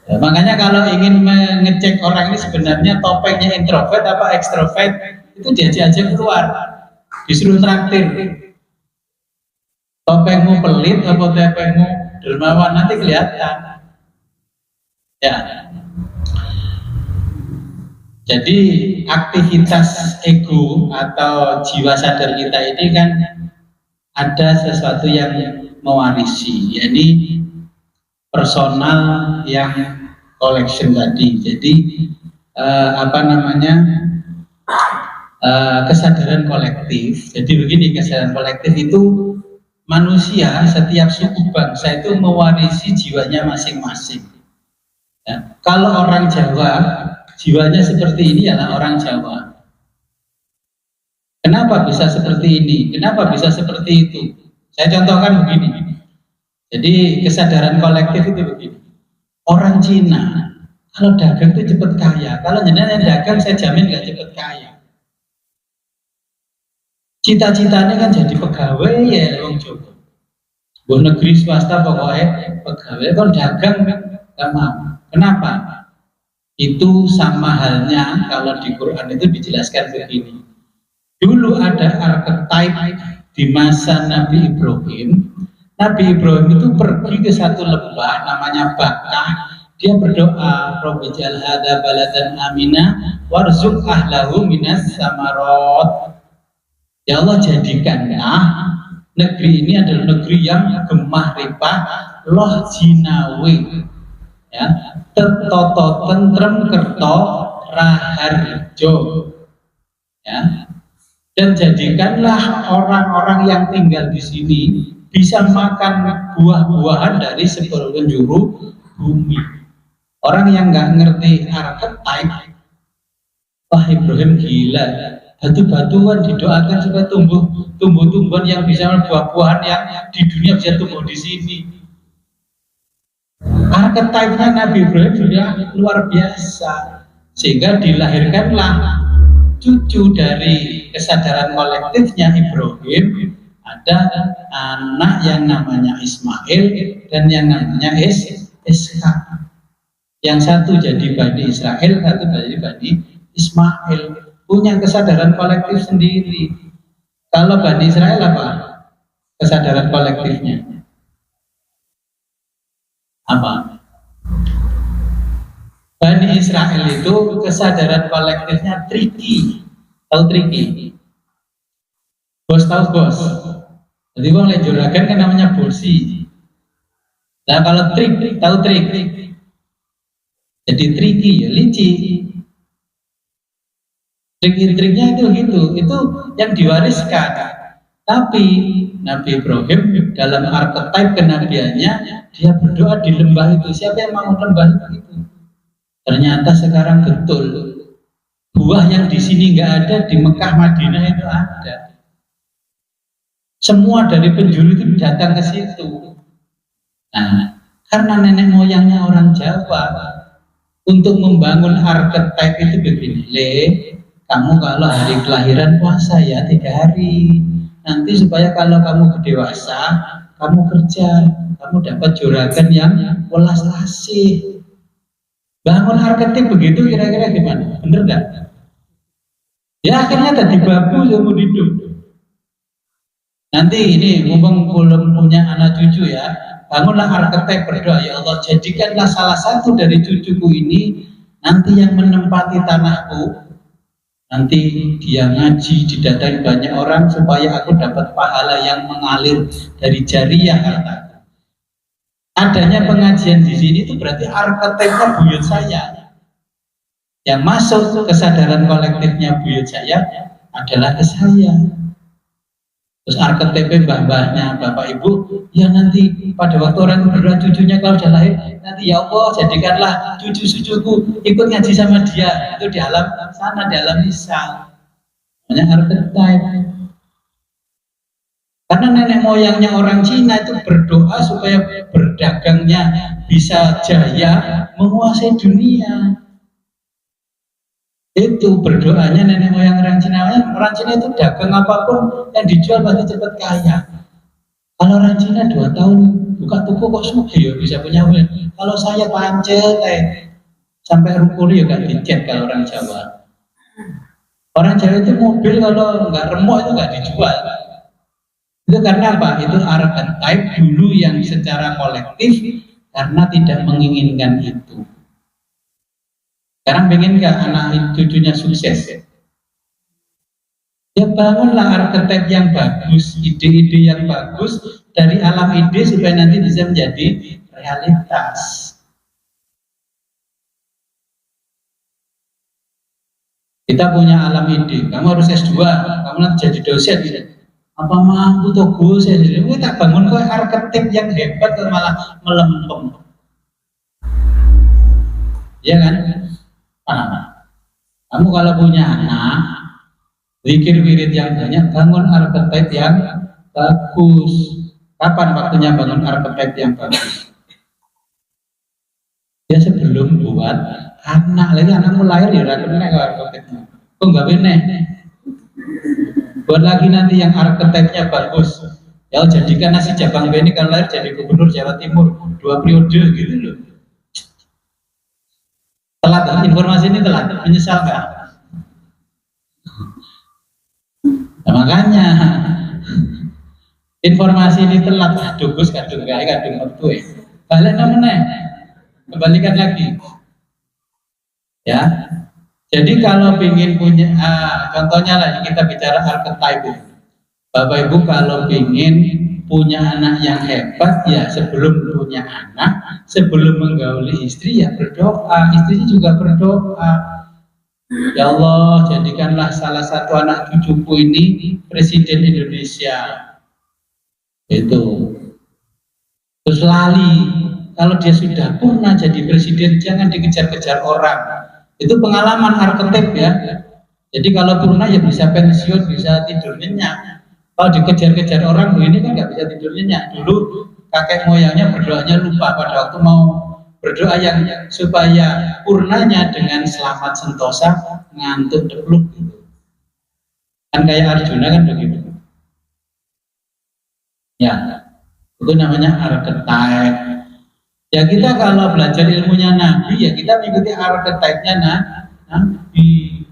Ya, makanya kalau ingin mengecek orang ini sebenarnya topengnya introvert apa ekstrovert, itu diajak keluar, disuruh traktir. Topengmu pelit apa topengmu dermawan, nanti kelihatan. Ya. Jadi aktivitas ego atau jiwa sadar kita ini kan ada sesuatu yang mewarisi, yakni personal yang collection tadi. Jadi kesadaran kolektif. Jadi begini, kesadaran kolektif itu manusia, setiap suku bangsa itu mewarisi jiwanya masing-masing. Ya. Kalau orang Jawa, jiwanya seperti ini adalah orang Jawa. Kenapa bisa seperti ini? Kenapa bisa seperti itu? Saya contohkan begini. Jadi kesadaran kolektif itu begini. Orang Cina, kalau dagang itu cepat kaya. Kalau jenengan dagang, saya jamin nggak cepat kaya. Cita-citanya kan jadi pegawai ya, Wong Jawa. Buat negeri swasta pokoknya pegawai. Kalau dagang nggak mau. Kenapa? Itu sama halnya kalau di Quran itu dijelaskan begini. Dulu ada archetype di masa Nabi Ibrahim. Nabi Ibrahim itu pergi ke satu lembah namanya Bakkah. Dia berdoa, Rabbi ja'al hadza baladan amina warzuq ahlahu minas samarot. Ya Allah, jadikanlah negeri ini adalah negeri yang gemah ripah loh jinawe, ya, tertoto tentrem kerto raharjo, ya. Dan jadikanlah orang-orang yang tinggal di sini bisa makan buah-buahan dari seluruh penjuru bumi. Orang yang nggak ngerti archetype, wah Ibrahim gila. Batu-batuan didoakan supaya tumbuh-tumbuhan yang bisa buah-buahan yang di dunia bisa tumbuh di sini. Archetype-nya Nabi Ibrahim sudah luar biasa, sehingga dilahirkanlah cucu dari kesadaran kolektifnya Ibrahim. Ada anak yang namanya Ismail dan yang namanya Ishak. Yang satu jadi Bani Israel, satu jadi Bani Ismail. Punya kesadaran kolektif sendiri. Kalau Bani Israel apa? Kesadaran kolektifnya apa? Bani Israel itu kesadaran kolektifnya tricky. Tahu tricky? Bos tahu bos. Jadi bang juragan kan namanya bosi. Nah kalau trik, tahu trik? Jadi tricky ya licik. Trik-triknya itu gitu, itu yang diwariskan. Tapi Nabi Ibrahim dalam archetype kenabiannya, dia berdoa di lembah itu. Siapa yang mau lembah itu? Ternyata sekarang betul. Buah yang di sini nggak ada, di Mekah Madinah itu ada. Semua dari penjuru itu datang ke situ. Nah, karena nenek moyangnya orang Jawa, untuk membangun archetype itu begini, kamu kalau hari kelahiran puasa ya 3 hari. Nanti supaya kalau kamu dewasa, kamu kerja, kamu dapat juragan yang welas asih. Bangun arketyp begitu kira-kira gimana? Bener nggak? Ya akhirnya tadi babu seumur hidup. Nanti ini mumpung belum punya anak cucu ya, bangunlah arketyp berdoa, ya Allah jadikanlah salah satu dari cucuku ini nanti yang menempati tanahku. Nanti dia ngaji, didatangi banyak orang supaya aku dapat pahala yang mengalir dari jariah harta. Adanya pengajian di sini itu berarti archetype-nya buyut saya. Yang masuk kesadaran kolektifnya buyut saya adalah ke saya. Terus archetype mbah-mbahnya bapak ibu, ya nanti pada waktu orang berdoa cucunya kalau sudah lahir, nanti ya Allah jadikanlah cucu-cucuku ikut ngaji sama dia. Itu di alam sana, di alam lisan. Namanya archetype. Karena nenek moyangnya orang Cina itu berdoa supaya berdagangnya bisa jaya menguasai dunia. Itu berdoanya nenek moyang orang Cina. Orang Cina itu dagang apapun yang dijual pasti cepat kaya. Kalau orang Cina 2 tahun buka toko kok sugih ya bisa punya mobil. Kalau saya pancet sampai rukun ya gak dicet kalau orang Jawa. Orang Jawa itu mobil kalau nggak remuk itu nggak dijual. Itu karena apa? Itu archetype dulu yang secara kolektif karena tidak menginginkan itu. Sekarang pengen nggak anak cucunya sukses? Ya bangunlah archetype yang bagus, ide-ide yang bagus dari alam ide supaya nanti bisa menjadi realitas. Kita punya alam ide, kamu harus S2, kamu nanti jadi dosen. Apa mampu tuh Gus? Jadi tak bangun kok archetype yang hebat malah melempem. Ya kan? Kamu kalau punya anak, zikir wirid yang banyak, bangun archetype yang bagus. Kapan waktunya bangun archetype yang bagus? Ya sebelum buat anak, lagi anakmu lahir ya rakyatnya archetype-nya. Kok nggak bener? Buat lagi nanti yang archetype-nya bagus. Ya jadikan nasi Jabang Beni kalau lahir jadi gubernur Jawa Timur 2 periode gitu loh. Telat, informasi ini telat, menyesal nggak? Nah, makanya informasi ini telat, aduh Gus kadung gawe kadung metu balik namanya, kembalikan lagi ya. Jadi kalau ingin punya, contohnya lagi kita bicara archetype. Bapak Ibu kalau ingin punya anak yang hebat ya sebelum punya anak, sebelum menggauli istri ya berdoa, istrinya juga berdoa. Ya Allah, jadikanlah salah satu anak cucuku ini Presiden Indonesia. Itu. Terus lali, kalau dia sudah pernah jadi presiden jangan dikejar-kejar orang. Itu pengalaman archetype ya. Jadi kalau purna ya bisa pensiun, bisa tidur nyenyak. Kalau dikejar-kejar orang, ini kan nggak bisa tidur nyenyak. Dulu kakek moyangnya berdoanya lupa pada waktu mau berdoa yang supaya purnanya dengan selamat sentosa ngantuk depluk gitu. Kan kayak Arjuna kan begitu. Ya, itu namanya archetype. Ya kita kalau belajar ilmunya Nabi ya kita mengikuti archetype-nya Nabi.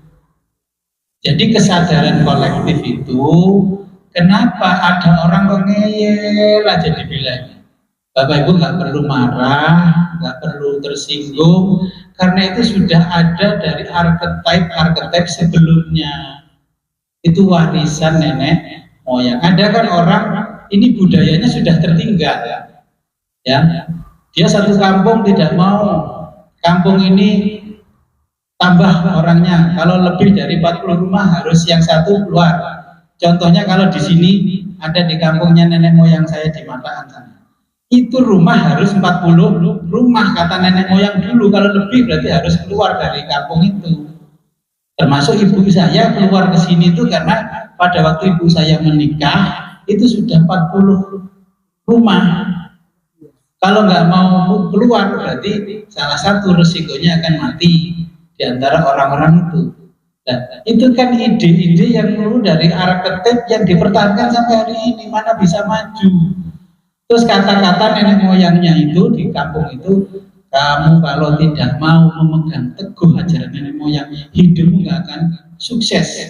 Jadi kesadaran kolektif itu kenapa ada orang kok ngeyel aja dibilang. Bapak Ibu nggak perlu marah, nggak perlu tersinggung karena itu sudah ada dari archetype sebelumnya. Itu warisan nenek moyang. Ada kan orang ini budayanya sudah tertinggal ya. Dia satu kampung tidak mau kampung ini tambah orangnya. Kalau lebih dari 40 rumah harus yang satu keluar. Contohnya kalau di sini ada di kampungnya nenek moyang saya di Mataan sana. Itu rumah harus 40 rumah kata nenek moyang dulu. Kalau lebih berarti harus keluar dari kampung itu. Termasuk ibu saya keluar ke sini itu karena pada waktu ibu saya menikah itu sudah 40 rumah. Kalau nggak mau keluar berarti salah satu resikonya akan mati di antara orang-orang itu. Nah, itu kan ide-ide yang dulu dari archetype yang dipertahankan sampai hari ini, mana bisa maju. Terus kata-kata nenek moyangnya itu di kampung itu, kamu kalau tidak mau memegang teguh ajaran nenek moyang, hidupmu nggak akan sukses.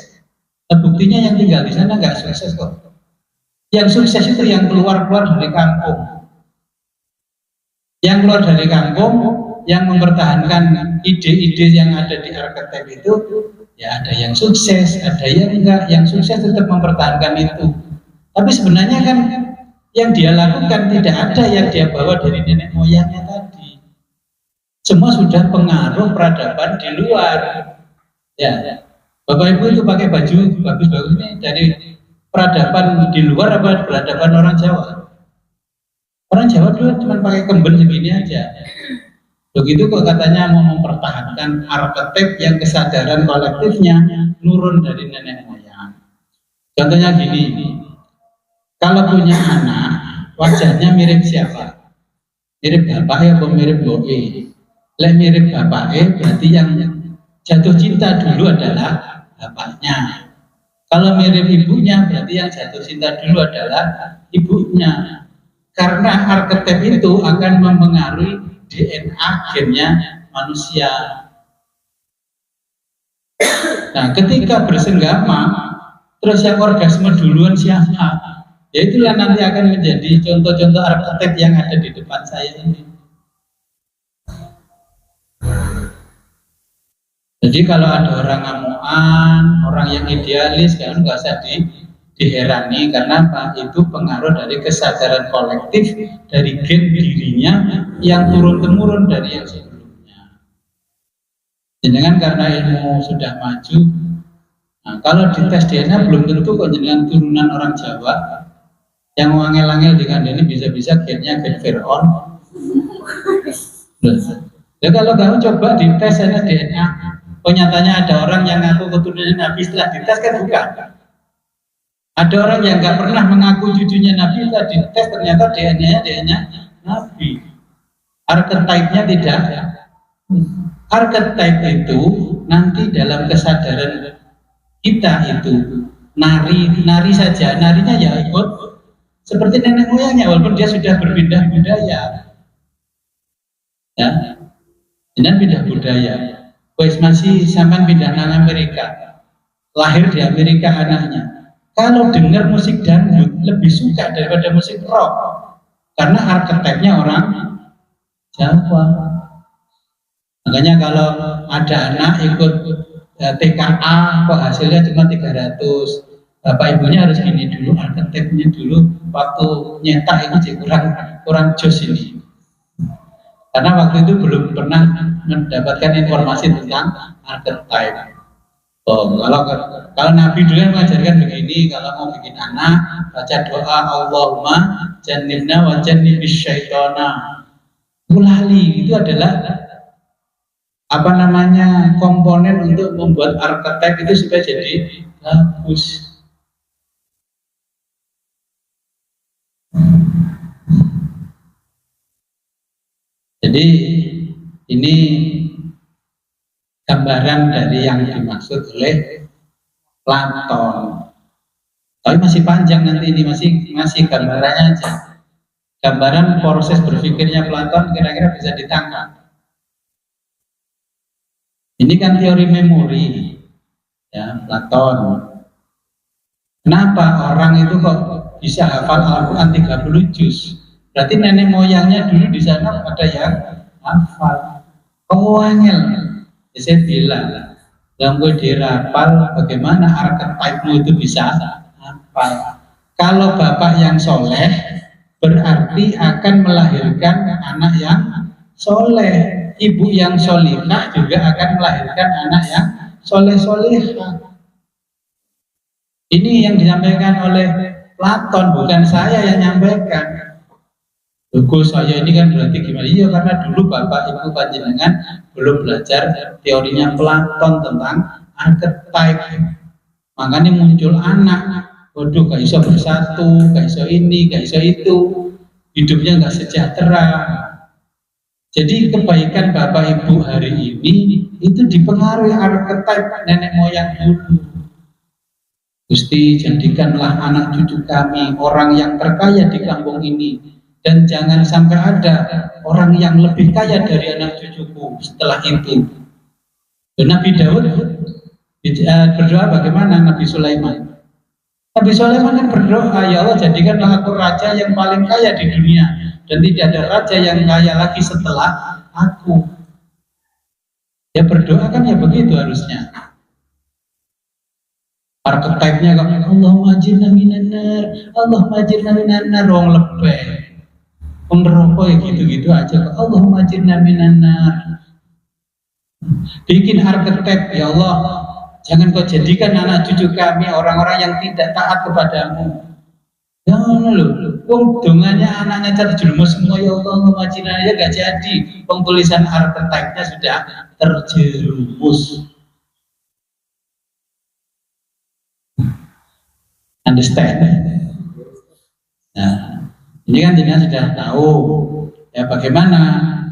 Nah, buktinya yang tinggal di sana nggak sukses kok. Yang sukses itu yang keluar-keluar dari kampung. Yang keluar dari kampung, yang mempertahankan ide-ide yang ada di archetype itu, ya ada yang sukses, ada yang enggak. Yang sukses tetap mempertahankan itu. Tapi sebenarnya kan yang dia lakukan tidak ada yang dia bawa dari nenek moyangnya tadi. Semua sudah pengaruh peradaban di luar. Ya, Bapak Ibu itu pakai baju bagus-bagus ini dari peradaban di luar apa peradaban orang Jawa? Orang Jawa dulu cuma pakai kemben segini aja. Begitu kok katanya mau mempertahankan archetype yang kesadaran kolektifnya nurun dari nenek moyang. Contohnya gini, kalau punya anak wajahnya mirip siapa? Mirip bapaknya atau mirip boe? Lek mirip bapaknya berarti yang jatuh cinta dulu adalah bapaknya. Kalau mirip ibunya berarti yang jatuh cinta dulu adalah ibunya. Karena arketip itu akan mempengaruhi DNA gennya manusia. Nah, ketika bersenggama, terus yang orgasme duluan siapa? Ya itulah nanti akan menjadi contoh-contoh arketip yang ada di depan saya ini. Jadi kalau ada orang ngamuan, orang yang idealis, kan nggak usah diherani karena apa? Itu pengaruh dari kesadaran kolektif dari gen dirinya yang turun-temurun dari yang sebelumnya. Jenengan karena ilmu sudah maju, nah, kalau dites DNA belum tentu kok jenengan turunan orang Jawa yang wangel-wangel dengan ini bisa-bisa gennya gen Fir'aun. Ya kalau kamu coba dites sana DNA, oh nyatanya ada orang yang ngaku keturunan Nabi, setelah dites kan bukan. Ada orang yang nggak pernah mengaku cucunya Nabi, setelah dites ternyata DNA-nya Nabi. Arketipnya tidak. Arketip itu nanti dalam kesadaran kita itu nari saja, narinya ya ikut seperti nenek moyangnya walaupun dia sudah berpindah budaya. Ya, dan pindah budaya. Wes masih sampai pindah nang Amerika, lahir di Amerika anaknya. Kalau dengar musik dangdut lebih suka daripada musik rock, karena arketipnya orang Jawa. Makanya kalau ada anak ikut TKA, kok hasilnya cuma 300, bapak ibunya harus gini dulu, arketipnya dulu, waktu nyetak ini kurang jos ini. Karena waktu itu belum pernah mendapatkan informasi tentang arketip. Oh, kalau Nabi dulu mengajarkan begini, kalau mau bikin anak, baca doa Allahumma jannibna wa jannibis syaitana. Mulali itu adalah apa namanya komponen untuk membuat arketip itu supaya jadi bagus. Jadi ini gambaran dari yang dimaksud oleh Platon. Tapi masih panjang nanti ini, masih gambarannya aja. Gambaran proses berpikirnya Platon kira-kira bisa ditangkap. Ini kan teori memori, ya Platon. Kenapa orang itu kok bisa hafal Al-Quran 30 juz? Berarti nenek moyangnya dulu di sana ada yang hafal. Oh angel, ya, saya bilang, yang gue dirapal, bagaimana arketipmu itu bisa hafal? Kalau bapak yang soleh, berarti akan melahirkan anak yang soleh. Ibu yang solihah juga akan melahirkan anak yang soleh-solihah. Ini yang disampaikan oleh Platon, bukan saya yang nyampaikan. Logo saya ini kan berarti gimana? Iya, karena dulu bapak ibu panjenengan belum belajar teorinya Platon tentang arketip. Makanya muncul anak, waduh gak iso bersatu, gak iso ini, gak iso itu, hidupnya gak sejahtera. Jadi kebaikan bapak ibu hari ini itu dipengaruhi arketip nenek moyang dulu. Gusti, jadikanlah anak cucu kami orang yang terkaya di kampung ini, dan jangan sampai ada orang yang lebih kaya dari anak cucuku setelah itu. Nabi Daud berdoa bagaimana? Nabi Sulaiman. Nabi Sulaiman kan berdoa, ya Allah jadikanlah aku raja yang paling kaya di dunia, dan tidak ada raja yang kaya lagi setelah aku. Ya berdoa kan ya begitu harusnya. Arketipnya kok Allahumma ajirna minan nar, Allahumma ajirna minan nar, wong lebih. Wong neraka ya gitu-gitu aja kok Allahumma ajirna minan nar. Bikin arketip, ya Allah, jangan kau jadikan anak cucu kami orang-orang yang tidak taat kepadamu. Ya Allah, wong dongannya anaknya terjerumus semua, ya Allah majinanya gak jadi. Wong tulisan arketipnya sudah terjerumus. Understand? Nah, ini kan jenengan sudah tahu ya bagaimana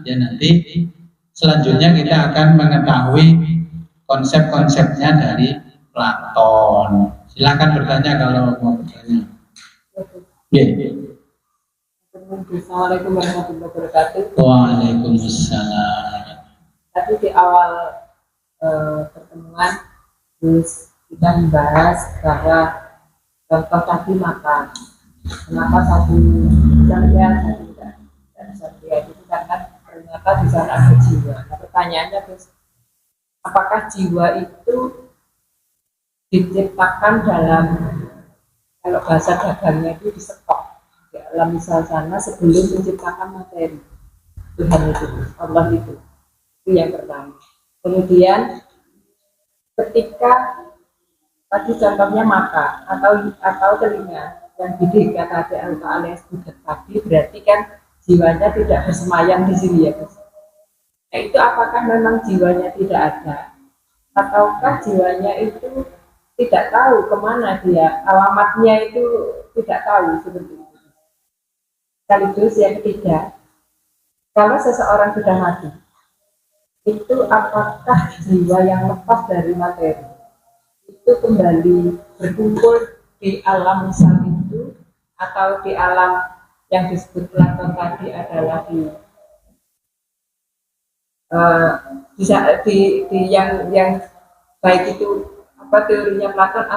ya nanti selanjutnya kita akan mengetahui konsep-konsepnya dari Platon. Silakan bertanya kalau mau bertanya. Assalamualaikum warahmatullahi wabarakatuh. Waalaikumsalam. Tadi di awal pertemuan terus kita membahas bahwa contoh tadi makan. Kenapa satu jam satu tidak bisa melihat itu karena ternyata di sana ada jiwa. Nah, pertanyaannya terus, apakah jiwa itu diciptakan dalam, kalau bahasa dagangnya itu disetok di alam misal sana sebelum menciptakan materi? Tuhan itu, Allah itu yang pertama. Kemudian ketika tadi contohnya mata atau telinga yang dikata alias budak tadi, berarti kan jiwanya tidak bersemayam di sini ya Gus. Nah itu apakah memang jiwanya tidak ada, ataukah jiwanya itu tidak tahu kemana dia, alamatnya itu tidak tahu seperti itu. Sekaligus yang ketiga, kalau seseorang sudah mati, itu apakah jiwa yang lepas dari materi itu kembali berkumpul di alam misal itu, atau di alam yang disebut Platon tadi adalah di yang baik itu apa teorinya Platon,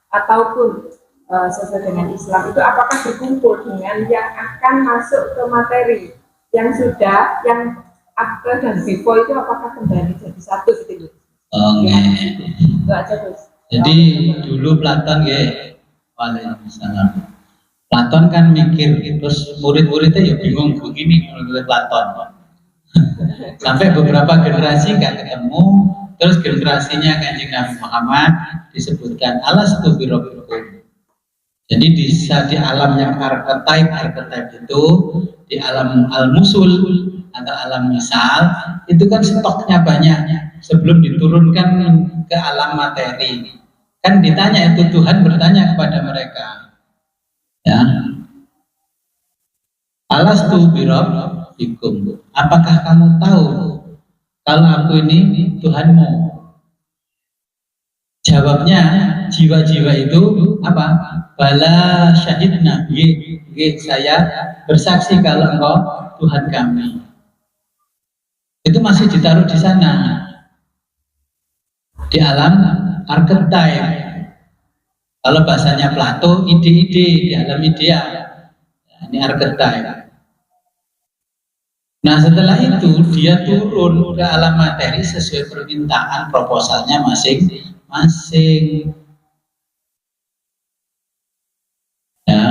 ataupun sesuai dengan Islam itu apakah berkumpul dengan yang akan masuk ke materi yang sudah, yang after dan before itu apakah kembali jadi satu gitu? Itu aja Gus. Jadi dulu Platon ya, Waalaikumsalam. Platon kan mikir, terus murid-muridnya ya bingung begini menurut Platon. Sampai beberapa generasi nggak ketemu, terus generasinya Kanjeng Nabi Muhammad disebutkan alastu birabbikum. Jadi di alam yang archetype itu, di alam al-musul atau alam misal, itu kan stoknya banyak sebelum diturunkan ke alam materi. Kan ditanya itu, Tuhan bertanya kepada mereka, ya, alastu birabbikum, apakah kamu tahu kalau aku ini Tuhanmu? Jawabnya jiwa-jiwa itu apa? Bala syahidna, saya bersaksi kalau engkau Tuhan kami. Itu masih ditaruh di sana, di alam archetype. Kalau bahasanya Plato, ide-ide, di alam idea. Ini archetype. Nah setelah itu dia turun ke alam materi sesuai permintaan proposalnya masing-masing. Ya.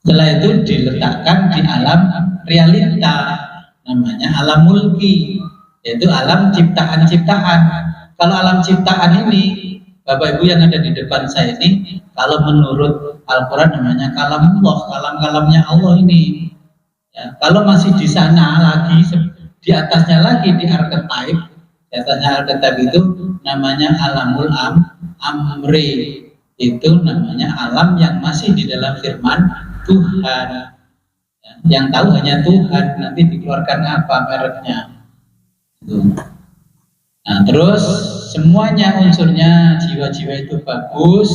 Setelah itu diletakkan di alam realita, namanya alam mulki, yaitu alam ciptaan-ciptaan. Kalau alam ciptaan ini, Bapak Ibu yang ada di depan saya ini, kalau menurut Al-Quran namanya kalamullah, kalam-kalamnya Allah ini. Ya, kalau masih di sana lagi, di atasnya lagi di archetype, di atasnya archetype itu namanya alamul amri, itu namanya alam yang masih di dalam firman Tuhan. Ya, yang tahu hanya Tuhan, nanti dikeluarkan apa mereknya. Nah, terus semuanya unsurnya jiwa-jiwa itu bagus.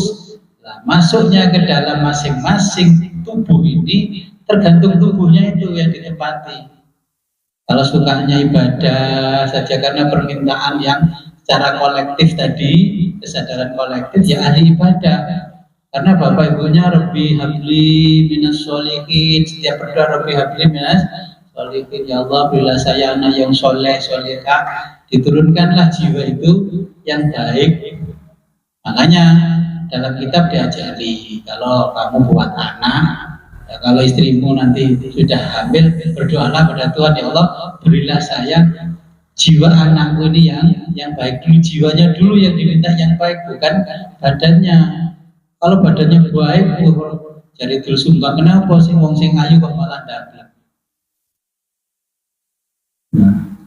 Nah, masuknya ke dalam masing-masing tubuh ini tergantung tubuhnya itu yang ditempati. Kalau sukanya ibadah saja karena permintaan yang secara kolektif tadi, kesadaran kolektif, ya ahli ibadah. Karena bapak ibunya Rabbi habli minas sholihin, setiap berdoa Rabbi habli minas sholihin, ya Allah bila saya anak yang soleh solehah, diturunkanlah jiwa itu yang baik. Makanya dalam kitab diajari, kalau kamu buat anak, ya, kalau istrimu nanti sudah hamil, berdoalah pada Tuhan, ya Allah berilah saya jiwa anakku ini yang baik dulu, jiwanya dulu yang diminta yang baik, bukan badannya. Kalau badannya baik, jadi terus sumbang, kenapa sih wong sing ayu kok malah dablek?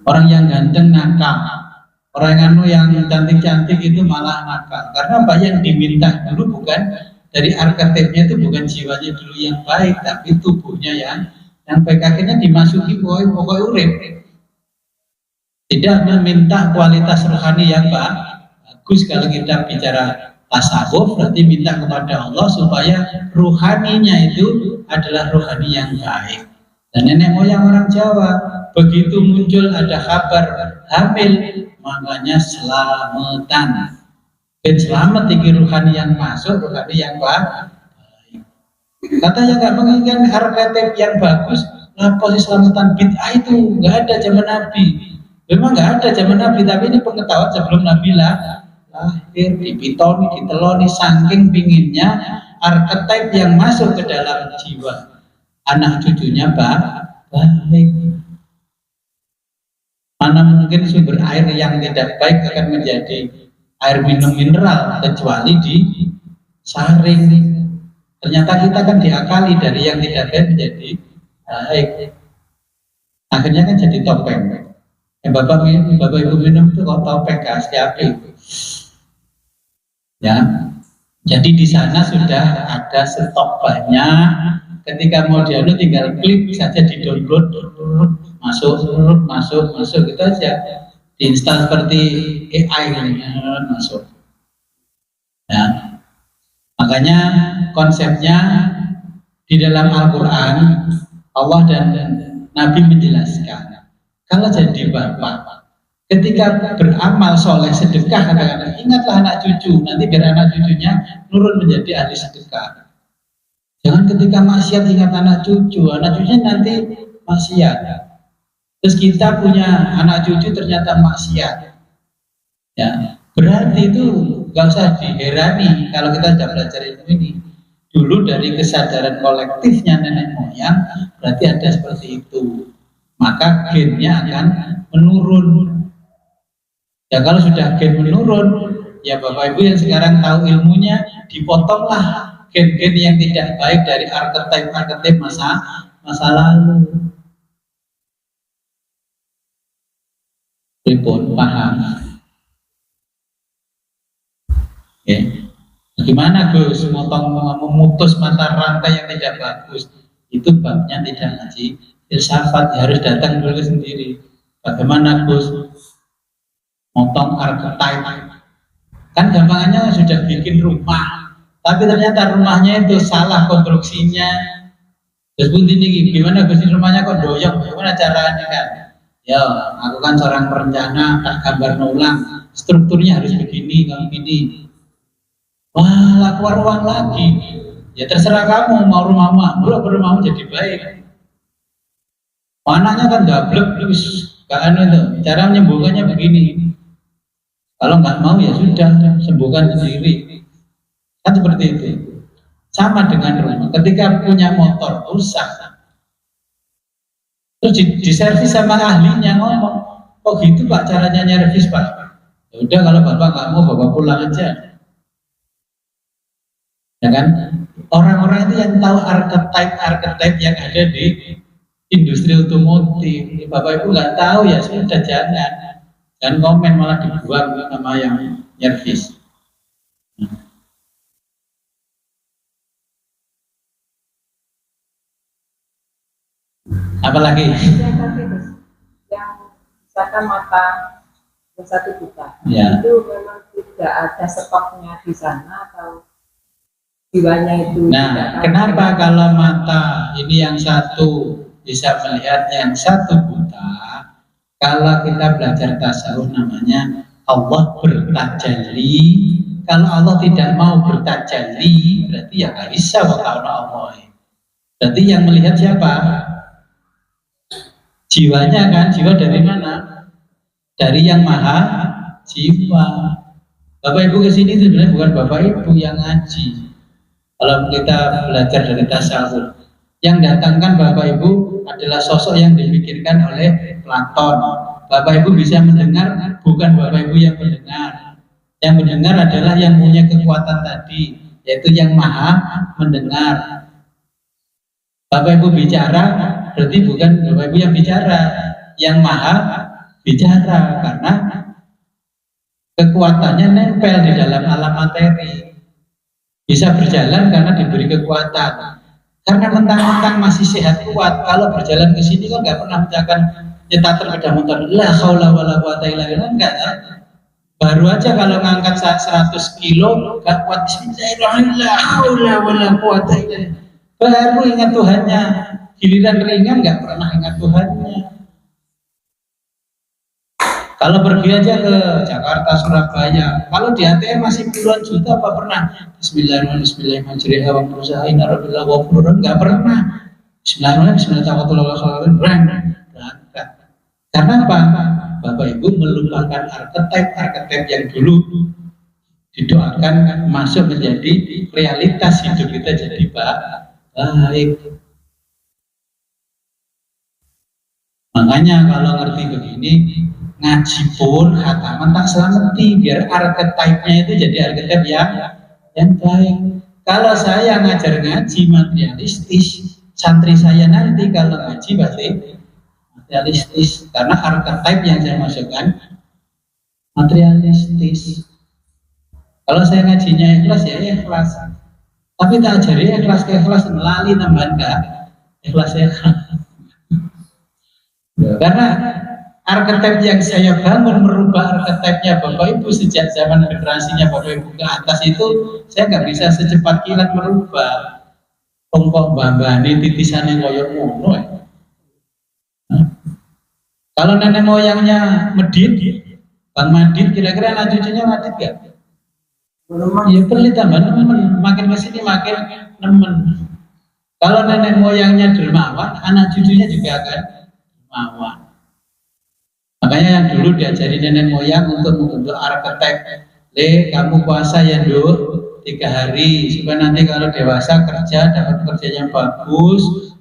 Orang yang ganteng nakal, orang yang cantik-cantik itu malah nakal. Karena apa yang diminta dulu bukan dari arketipnya, itu bukan jiwanya dulu yang baik, tapi tubuhnya yang baik. Akhirnya dimasuki pokoknya urip. Tidak meminta kualitas rohani yang bagus kalau kita bicara tasawuf berarti minta kepada Allah supaya ruhaninya itu adalah ruhani yang baik. Dan nenek moyang orang Jawa begitu muncul ada kabar hamil, makanya selamatan. Dan selamat tinggi ruhani yang masuk, ruhani yang baik. Katanya nggak menginginkan arketype yang bagus. Nah, posisi selamatan bid'ah itu nggak ada zaman Nabi. Memang nggak ada zaman Nabi, tapi ini pengetahuan sebelum Nabi lahir, dipitoni, diteloni, saking pinginnya archetype yang masuk ke dalam jiwa anak cucunya baik. Mana mungkin sumber air yang tidak baik akan menjadi air minum mineral kecuali disaring. Ternyata kita kan diakali dari yang tidak baik menjadi baik. Akhirnya kan jadi topeng. Bapak ibu minum itu kok topeng kasih apa itu? Ya, jadi di sana sudah ada stok banyak. Ketika mau dianu tinggal klik saja di download, masuk gitu aja. Diinstal seperti AI masuk. Ya, makanya konsepnya di dalam Al-Quran Allah dan Nabi menjelaskan. Kalau jadi bapak, ketika beramal soleh sedekah kadang-kadang ingatlah anak cucu, nanti biar anak cucunya nurun menjadi ahli sedekah. Jangan ketika maksiat ingat anak cucunya nanti maksiat. Terus kita punya anak cucu ternyata maksiat. Ya, berarti itu gak usah diherani kalau kita sudah belajar ilmu ini. Dulu dari kesadaran kolektifnya nenek moyang berarti ada seperti itu. Maka gennya akan menurun. Ya kalau sudah gen menurun, ya Bapak Ibu yang sekarang tahu ilmunya, dipotonglah gen-gen yang tidak baik dari archetype masa lalu. Ribon, paham? Ya. Bagaimana Gus memutus mata rantai yang tidak bagus? Itu babnya tidak ngaji filsafat, ya harus datang dulu sendiri. Bagaimana Gus motong archetype? Kan gampangannya sudah bikin rumah, tapi ternyata rumahnya itu salah konstruksinya. Terus bunti ini gimana Gus, rumahnya kok doyong? Gimana caranya kan? Ya, aku kan seorang perencana, tak gambar ulang. Strukturnya harus begini, kalau begini. Wah, keluar uang lagi. Ya terserah kamu mau rumahmu ambruk, rumahmu jadi baik. Anaknya kan gablek, gak itu. Cara menyembuhkannya begini. Kalau nggak mau ya sudah, sembuhkan sendiri. Kan seperti itu. Sama dengan rumah. Ketika punya motor rusak, terus diservis sama ahlinya ngomong, kok gitu Pak caranya nyervis Pak? Ya udah kalau Bapak nggak mau, Bapak pulang aja. Ya kan? Orang-orang itu yang tahu archetype yang ada di industri otomotif. Bapak Ibu nggak tahu ya sudah jangan komen malah dibuang sama yang nyervis. Apalagi? Yang misalkan mata satu juta, ya. Itu memang tidak ada stoknya di sana atau jiwanya itu. Nah, kenapa kalau mata ini yang satu bisa melihat, yang satu buta? Kalau kita belajar tasawuf namanya Allah bertajalli. Kalau Allah tidak mau bertajalli, berarti ya nggak bisa wakauna Allah. Berarti yang melihat siapa? Jiwanya kan, jiwa dari mana? Dari yang maha jiwa. Bapak Ibu kesini sebenarnya bukan Bapak Ibu yang ngaji. Kalau kita belajar dari tasawuf, yang datangkan Bapak Ibu adalah sosok yang dipikirkan oleh Platon. Bapak Ibu bisa mendengar, bukan Bapak Ibu yang mendengar. Yang mendengar adalah yang punya kekuatan tadi, yaitu yang maha mendengar. Bapak Ibu bicara, berarti bukan Bapak Ibu yang bicara, yang maha bicara, karena kekuatannya nempel di dalam alam materi. Bisa berjalan karena diberi kekuatan. Karena mentang-mentang masih sehat kuat, kalau berjalan ke sini kan nggak pernah menjakan nyetak sepeda motor. La haula wala quwata illa billah, enggak kan? Baru aja kalau ngangkat 100 kilo gak kuat, bismillahirrahmanirrahim, baru ingat Tuhannya. Giliran ringan gak pernah ingat Tuhannya. Kalau pergi aja ke Jakarta, Surabaya, kalau di ATM masih puluhan juta, apa pernah Bismillahirrahmanirrahim, nggak pernah. Bismillahirrahmanirrahim, berangkat. Karena apa? Bapak Ibu melupakan archetype yang dulu didoakan masuk menjadi realitas hidup kita jadi baik. Makanya kalau ngerti begini, ngaji pun hataman tak selamati, biar archetype-nya itu jadi archetype yang baik. Kalau saya ngajar ngaji materialistis, santri saya nanti kalau ngaji pasti materialistis, karena archetype yang saya masukkan materialistis. Kalau saya ngajinya ikhlas ya ikhlas, tapi tak ajari ikhlas ke ikhlas, melali tambahan enggak ikhlas ya. Karena archetype yang saya bangun merubah archetype-nya Bapak Ibu sejak zaman generasinya Bapak Ibu ke atas itu, saya nggak bisa secepat kilat merubah. Kok mbak ini titisannya koyok ngono ya. Kalau nenek moyangnya Medit, Bang Madit, kira-kira anak cucunya Madit gak? Ya pelit tambah nemen, makin kesini makin nemen. Kalau nenek moyangnya dermawan, anak cucunya juga akan dermawan. Makanya yang dulu diajari nenek moyang untuk membentuk archetype, kamu puasa ya Duk 3 hari, supaya nanti kalau dewasa kerja dapat kerja yang bagus,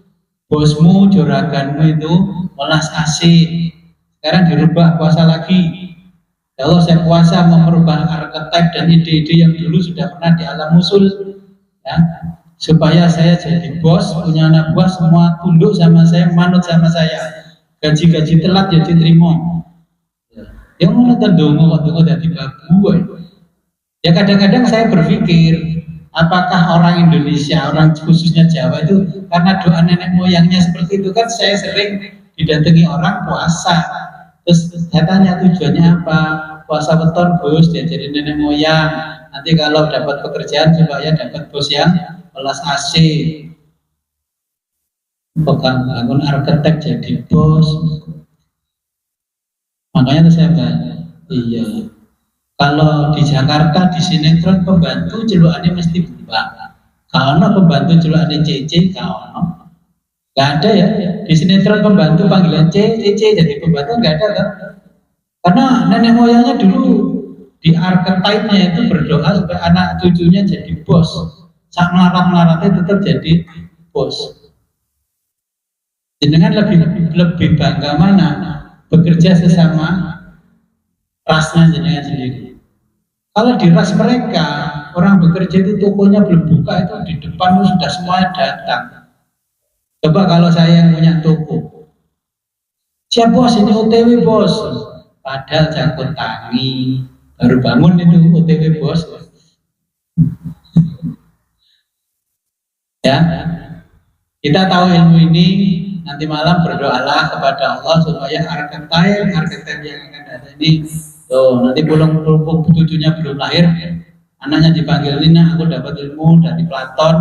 bosmu, juraganmu itu melas asih. Sekarang dirubah puasa lagi. Kalau saya puasa mau merubah archetype dan ide-ide yang dulu sudah pernah di alam usul, ya, supaya saya jadi bos, punya anak buah semua tunduk sama saya, manut sama saya. Gaji-gaji telat ya diterima. Yang mana tendongo waktu dari babu. Ya kadang-kadang saya berpikir, apakah orang Indonesia, orang khususnya Jawa itu karena doa nenek moyangnya seperti itu kan, saya sering didatangi orang puasa. Terus saya tanya tujuannya apa? Puasa weton Gus, diajarin nenek moyang. Nanti kalau dapat pekerjaan supaya dapat bos yang welas asih. Bangun arsitek jadi bos. Makanya saya tanya, iya. Kalau di Jakarta di sinetron pembantu celukannya mesti berubah. Kalau pembantu celukannya CC, kalau nggak ada ya. Di sinetron pembantu panggilan CC jadi pembantu nggak ada kan? Karena nenek moyangnya dulu di archetype-nya itu berdoa supaya anak cucunya jadi bos. Sak melarat-melaratnya tetap jadi bos. Jenengan lebih bangga mana? Bekerja sesama rasnya jenengan sendiri. Kalau di ras mereka, orang bekerja itu tokonya belum buka, itu di depan sudah semuanya datang. Coba kalau saya yang punya toko, siap bos, ini OTW bos, padahal jangkut tangi, baru bangun itu OTW bos. Ya, kita tahu ilmu ini, nanti malam berdoalah kepada Allah supaya archetype yang akan datang ini. Tuh, nanti pulang cucunya belum lahir, anaknya dipanggil Lina, aku dapat ilmu dari Platon.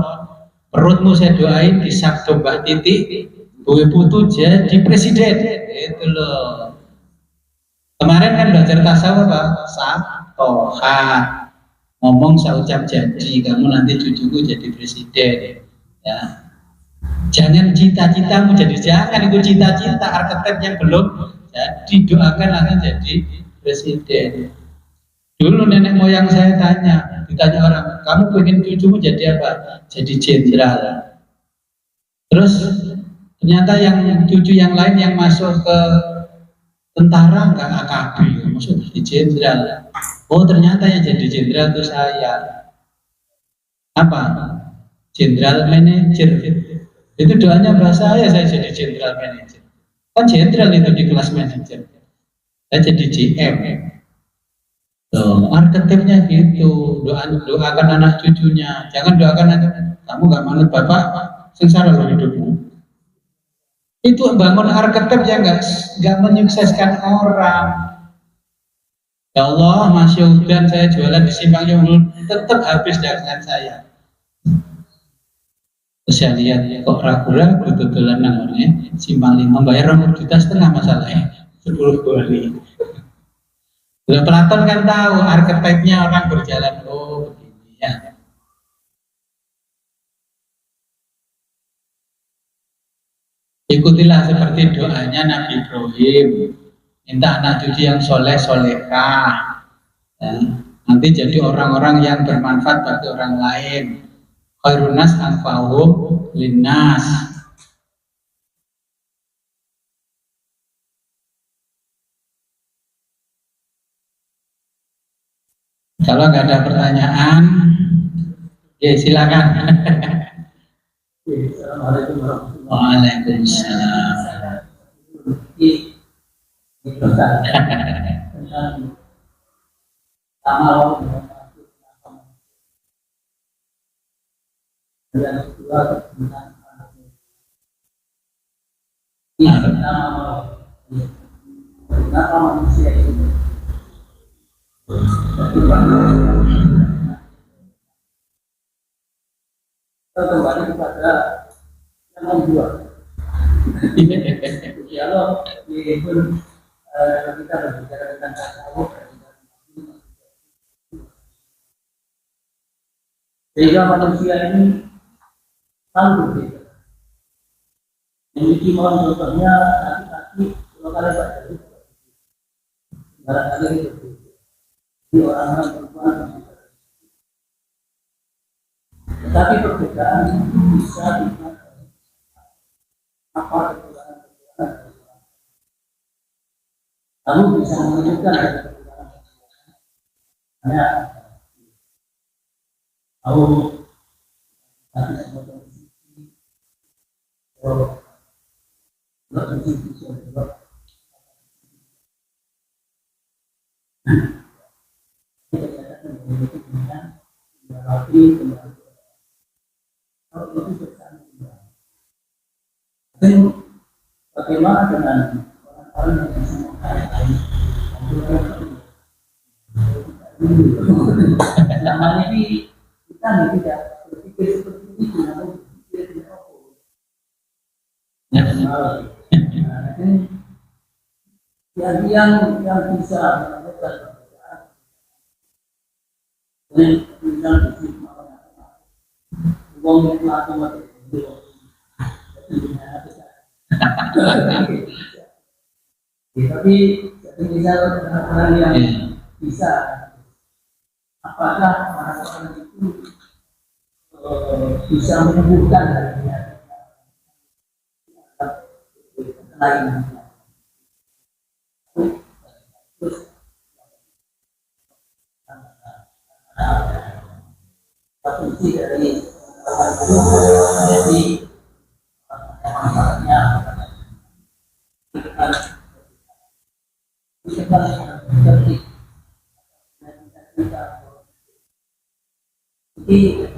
Perutmu saya doain di sabdo Mbak Titi, Bu Putu jadi presiden. Itu loh. Kemarin kan belajar tasawuf apa? Sabtoha. Ngomong saucap janji, kamu nanti cucuku jadi presiden. Ya. Jangan cita-citamu jadi, jangan ikut cita-cita archetype yang belum jadi, doakan akan jadi presiden. Dulu nenek moyang saya ditanya orang, kamu pengen cucumu jadi apa? Jadi jenderal. Terus ternyata yang cucu yang lain yang masuk ke tentara enggak AKB, maksud jadi jenderal. Oh ternyata yang jadi jenderal itu saya. Apa? Jenderal manager. Itu doanya bahasa saya jadi jenderal manager. Kan jenderal itu di kelas manager. Saya jadi GM. Archetype-nya gitu. Doakan anak cucunya. Jangan doakan anak, kamu gak manut bapak, sengsara loh hidupmu. Itu bangun archetype yang gak menyukseskan orang. Ya Allah, masih udan saya jualan di Simpang Yunus tetap habis dagangan saya. Terus saya lihat kok ragu-ragu tutulan namanya Simpang 5 bayar 2,5 juta masalahnya 10 kali. Platon kan tahu archetype-nya orang berjalan, oh begini ya. Ikutilah seperti doanya Nabi Ibrahim, minta anak cucu yang soleh solehah, ya. Nanti jadi orang-orang yang bermanfaat bagi orang lain. Khairun nas anfa'uhum linnas. Kalau nggak ada pertanyaan, ya silakan. Assalamualaikum warahmatullahi Waalaikumsalam. tentang amal yang kedua tentang amal kenapa manusia ini kembali kepada yang membuat. Kalau pun kita berbicara tentang tasawuf, sehingga manusia ini selalu berbeda. Memiliki contohnya laki-laki dua kali baca itu, barangkali itu. Di orang-orang perempuan, tetapi perbedaan itu bisa dimakan. Apa perbedaan? Lalu bisa menunjukkan perbedaan. Hanya tahu tapi sebagai bagaimana dengan orang-orang yang bisa menghargai namanya ini kita tidak berpikir seperti itu, namun berpikir tidak yang bisa melakukan perbedaan dan bisa uang yang telah tapi misal orang yang bisa, apakah orang itu bisa menyembuhkan darinya lain? Fungsi dari jadi manfaatnya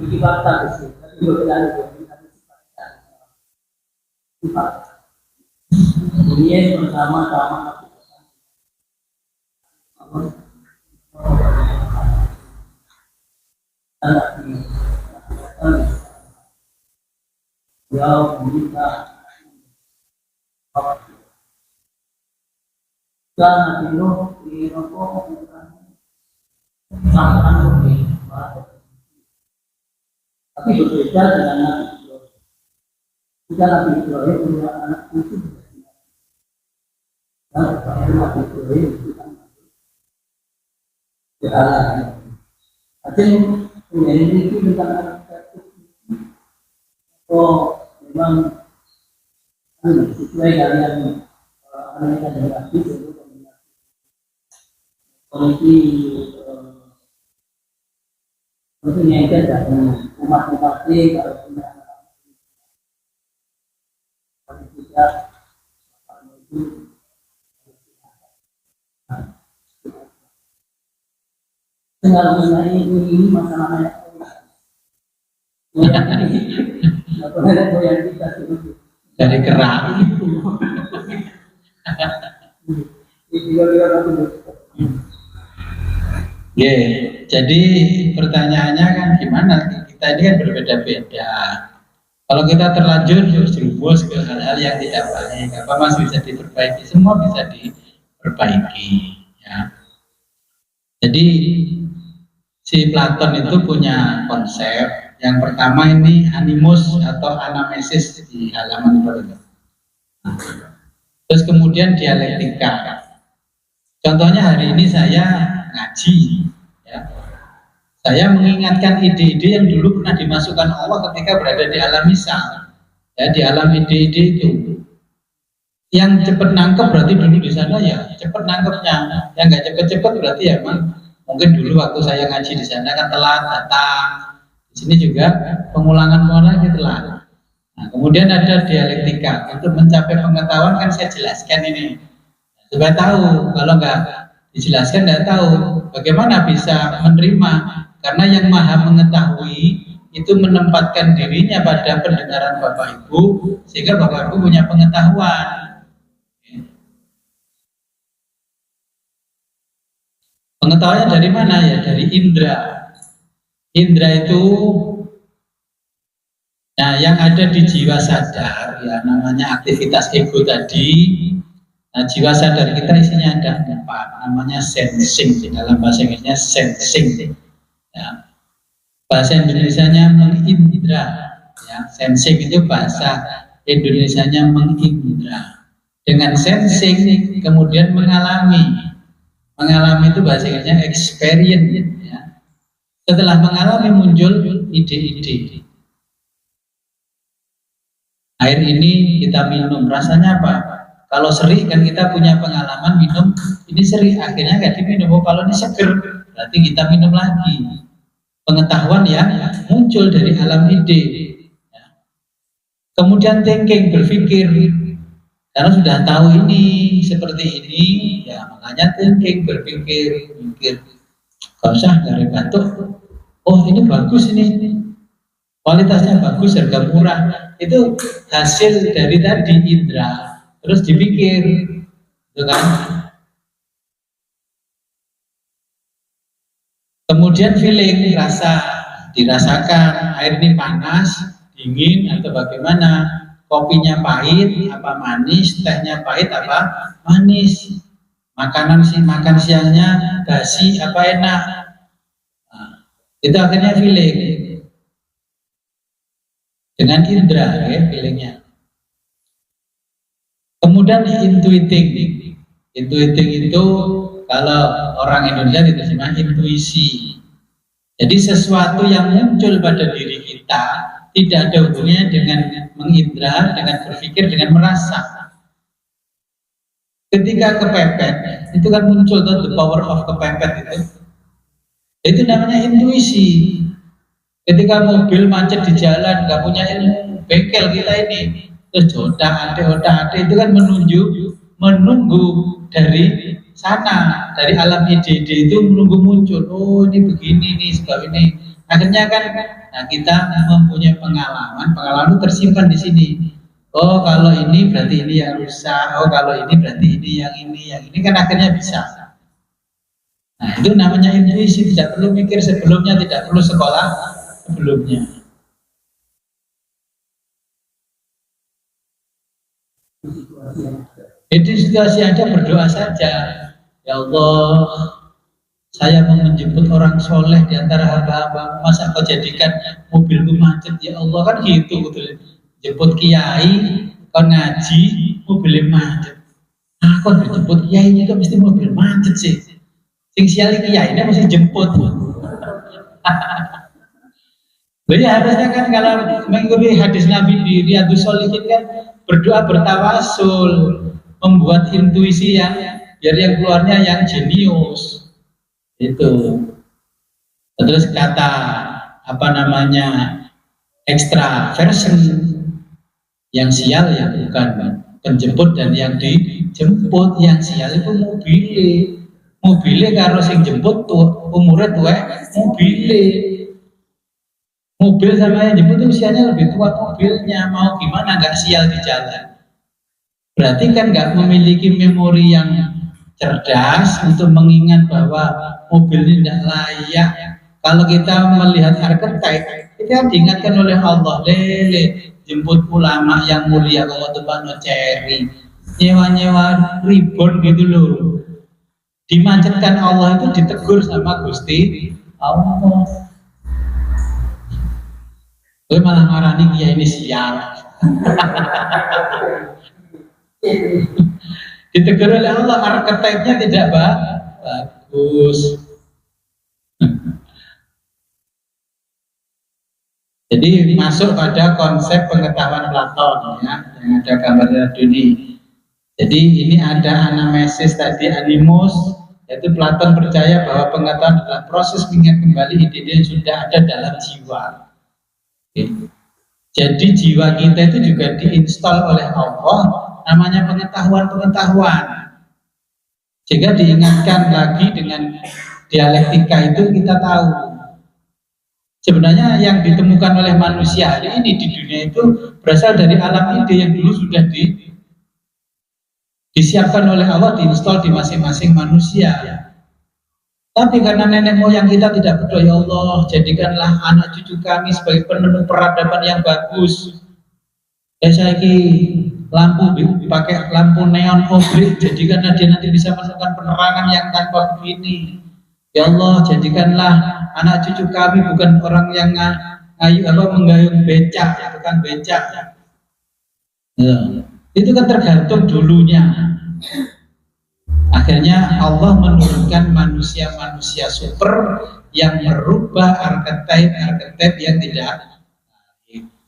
di fakta sih, tapi ini yang pertama-tama jauh minta dan dulu di rokok sangat tapi berbeda dengan Nabi Ibrahim. Kita Nabi Ibrahim punya anak cucu dan Nabi Ibrahim itu kan berjalan. Aceh memiliki tentang anak cucu. Oh, memang sesuai dengan anak dan Nabi itu komisi untuk yang ada umat-umat kalau punya anak tidak itu tinggal mengenai ini masalahnya atau ada yang kita dari kerak itu juga Ya, jadi pertanyaannya kan gimana? Kita ini kan berbeda-beda. Kalau kita terlanjur terjerumus ke hal-hal yang tidak baik, apa masih bisa diperbaiki? Semua bisa diperbaiki. Ya. Jadi si Platon itu punya konsep. Yang pertama ini animus atau anamnesis di halaman berikutnya. Terus kemudian dialektika. Contohnya hari ini saya ngaji, ya. Saya mengingatkan ide-ide yang dulu pernah dimasukkan Allah ketika berada di alam misal. Ya, di alam ide-ide itu. Yang cepat nangkep berarti dulu di sana ya cepat nangkepnya. Yang nggak cepat-cepat berarti ya mungkin dulu waktu saya ngaji di sana kan telat datang. Di sini juga pengulangan telat. Nah, kemudian ada dialektika. Untuk mencapai pengetahuan kan saya jelaskan ini. Supaya tahu, kalau nggak dijelaskan nggak tahu bagaimana bisa menerima, karena yang maha mengetahui itu menempatkan dirinya pada pendengaran Bapak Ibu sehingga Bapak Ibu punya pengetahuan. Pengetahuannya dari mana ya? Dari indera. Indera itu, nah yang ada di jiwa sadar ya namanya aktivitas ego tadi. Nah, jiwa sadar kita isinya ada 4, namanya sensing, di dalam bahasa Inggrisnya sensing. Ya. Bahasa Indonesianya mengindra. Ya. Sensing itu bahasa Indonesianya mengindra. Dengan sensing kemudian mengalami. Mengalami itu bahasa Inggrisnya experience. Ya. Setelah mengalami muncul ide-ide. Air ini kita minum, rasanya apa? Kalau seri kan kita punya pengalaman minum ini seri, akhirnya nggak diminum. Oh, kalau ini seger berarti kita minum lagi. Pengetahuan yang muncul dari alam ide. Ya. Kemudian thinking, berpikir, karena sudah tahu ini seperti ini, ya makanya thinking, berpikir, mikir. Gak usah dari batuk. Oh ini bagus ini, kualitasnya bagus, harga murah. Itu hasil dari tadi indra. Terus dipikir, gitu kan? Kemudian feeling, rasa, dirasakan air ini panas, dingin atau bagaimana? Kopinya pahit, apa manis? Tehnya pahit, apa manis? Makan siangnya basi, apa enak? Nah, itu akhirnya feeling dengan indra, ya, feelingnya. Kemudian intuiting itu kalau orang Indonesia diterjemahkan intuisi. Jadi sesuatu yang muncul pada diri kita tidak ada hubungannya dengan mengindra, dengan berpikir, dengan merasa. Ketika kepepet, itu kan muncul tuh the power of kepepet itu. Itu namanya intuisi. Ketika mobil macet di jalan, nggak punya ilmu, bengkel kita ini. Terus otak itu kan menunggu dari sana, dari alam ide-ide itu menunggu muncul. Oh ini begini nih, sebab ini. Akhirnya kan, nah kita mempunyai pengalaman itu tersimpan di sini. Oh kalau ini berarti ini yang rusak. Oh kalau ini berarti ini yang ini kan akhirnya bisa. Nah itu namanya intuisi, tidak perlu mikir sebelumnya, tidak perlu sekolah sebelumnya. Itu situasi ada, berdoa saja. Ya Allah, saya mau menjemput orang soleh di antara hamba-hamba, masa kau jadikan mobilku macet? Ya Allah, kan gitu, betul. Jemput kiai, kau ngaji, mobilnya macet. Nah, kau dijemput kiai itu mesti mobil macet sih. Sing siali kiai ini mesti jemput. Jadi harusnya kan kalau mengikuti hadis Nabi di Riyadhus Shalihin kan berdoa bertawasul, membuat intuisi yang biar yang keluarnya yang jenius. Itu. Terus kata apa namanya extraversion, yang sial ya bukan penjemput dan yang dijemput. Yang sial itu mobilnya karo sing jemput tuh umurnya tua mobil sama yang jemput itu usianya lebih tua mobilnya, mau gimana nggak sial di jalan. Berarti kan nggak memiliki memori yang cerdas untuk mengingat bahwa mobil ini tidak layak. Kalau kita melihat archetype, kita diingatkan oleh Allah, lele jemput ulama yang mulia kalau Tupano Cherry, nyewa-nyewa ribbon gitu loh, dimacetkan Allah itu ditegur sama Gusti Allah. Gue malah marah nih ya ini sial. Ditegur oleh Allah, archetype-nya tidak bagus. Jadi masuk pada konsep pengetahuan Platon ya, yang ada gambarnya Duni. Jadi ini ada anamnesis tadi, animus, yaitu Platon percaya bahwa pengetahuan adalah proses mengingat kembali ide-ide yang sudah ada dalam jiwa. Oke. Jadi jiwa kita itu juga diinstal oleh Allah, namanya pengetahuan-pengetahuan. Jika diingatkan lagi dengan dialektika itu kita tahu. Sebenarnya yang ditemukan oleh manusia hari ini di dunia itu berasal dari alam ide yang dulu sudah disiapkan oleh Allah, diinstal di masing-masing manusia. Tapi karena nenek moyang kita tidak berdoa, ya Allah, jadikanlah anak cucu kami sebagai penenun peradaban yang bagus. Saya lampu pakai lampu neon obrik, jadikanlah dia nanti bisa menemukan penerangan yang tanpa begini. Ya Allah, jadikanlah anak cucu kami bukan orang yang menggayung becak, bukan becak. Ya. Itu kan tergantung dulunya. Akhirnya Allah menurunkan manusia-manusia super yang merubah archetype yang tidak.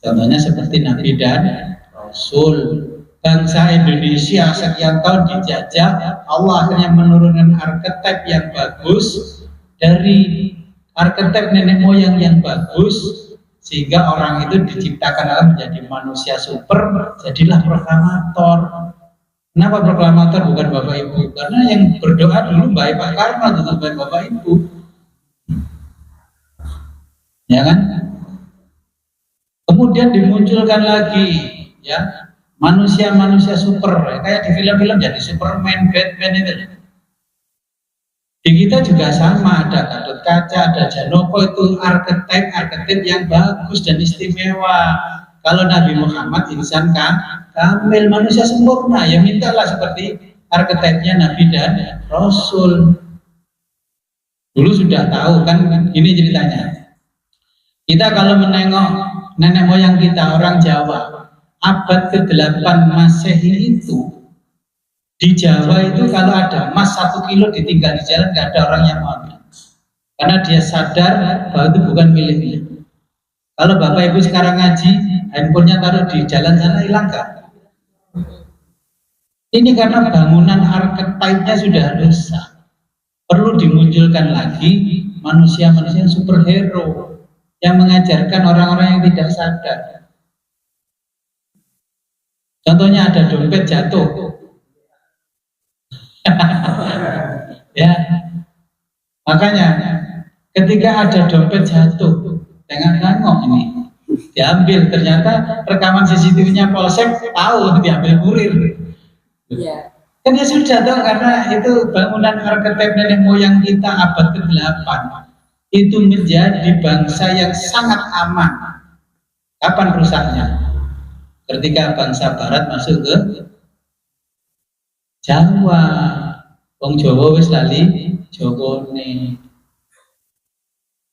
Contohnya seperti Nabi dan Rasul. Bangsa Indonesia sekian tahun dijajah, Allah akhirnya menurunkan archetype yang bagus dari archetype nenek moyang yang bagus, sehingga orang itu diciptakan Allah menjadi manusia super, jadilah proklamator. Kenapa proklamator bukan Bapak Ibu? Karena yang berdoa dulu Mbak Pak Karno, tetap Bapak Ibu, ya kan? Kemudian dimunculkan lagi, ya, manusia-manusia super, kayak di film-film jadi Superman, Batman itu. Di kita juga sama, ada Gatot Kaca, ada Janoko, itu archetype yang bagus dan istimewa. Kalau Nabi Muhammad insan kan kamil, manusia sempurna, ya mintalah seperti archetype-nya Nabi dan Rasul. Dulu sudah tahu kan, ini ceritanya. Kita kalau menengok nenek moyang kita orang Jawa, abad ke-8 Masehi itu di Jawa itu kalau ada emas 1 kilo ditinggal di jalan nggak ada orang yang mau ambil, karena dia sadar bahwa itu bukan miliknya. Kalau Bapak Ibu sekarang ngaji, handphonenya taruh di jalan sana, hilang nggak? Ini karena bangunan archetype-nya sudah rusak. Perlu dimunculkan lagi manusia-manusia yang superhero yang mengajarkan orang-orang yang tidak sadar. Contohnya ada dompet jatuh, ya, makanya ketika ada dompet jatuh, jangan nengok ini, diambil, ternyata rekaman CCTV-nya Polsek tahu diambil kurir. Iya. Kan ya sudah tahu, karena itu bangunan archetype nenek moyang kita abad ke-8 itu menjadi bangsa yang sangat aman. Kapan rusaknya? Ketika bangsa Barat masuk ke Jawa, wong Jawa wis lali Jogone.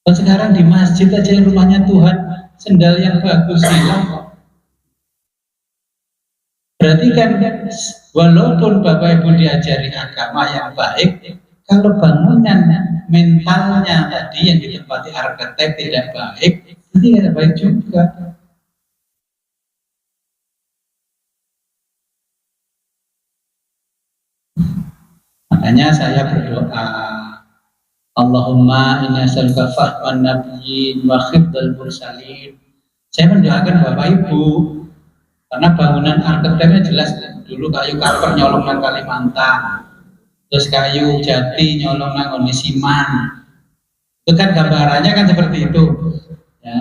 Dan sekarang di masjid aja rumahnya Tuhan sendal yang bagus hilang. Berarti kan walaupun Bapak Ibu diajari agama yang baik, kalau bangunan mentalnya tadi yang ditempati archetype tidak baik, itu tidak baik juga. Makanya saya berdoa, Allahumma inna as'aluka fahman nabiyyin wa khifdal mursalin. Saya mendoakan Bapak Ibu, karena bangunan archetype-nya jelas. Dulu kayu kaper nyolong nang Kalimantan, terus kayu jati nyolong nang Onesiman. Itu kan gambarannya kan seperti itu, ya.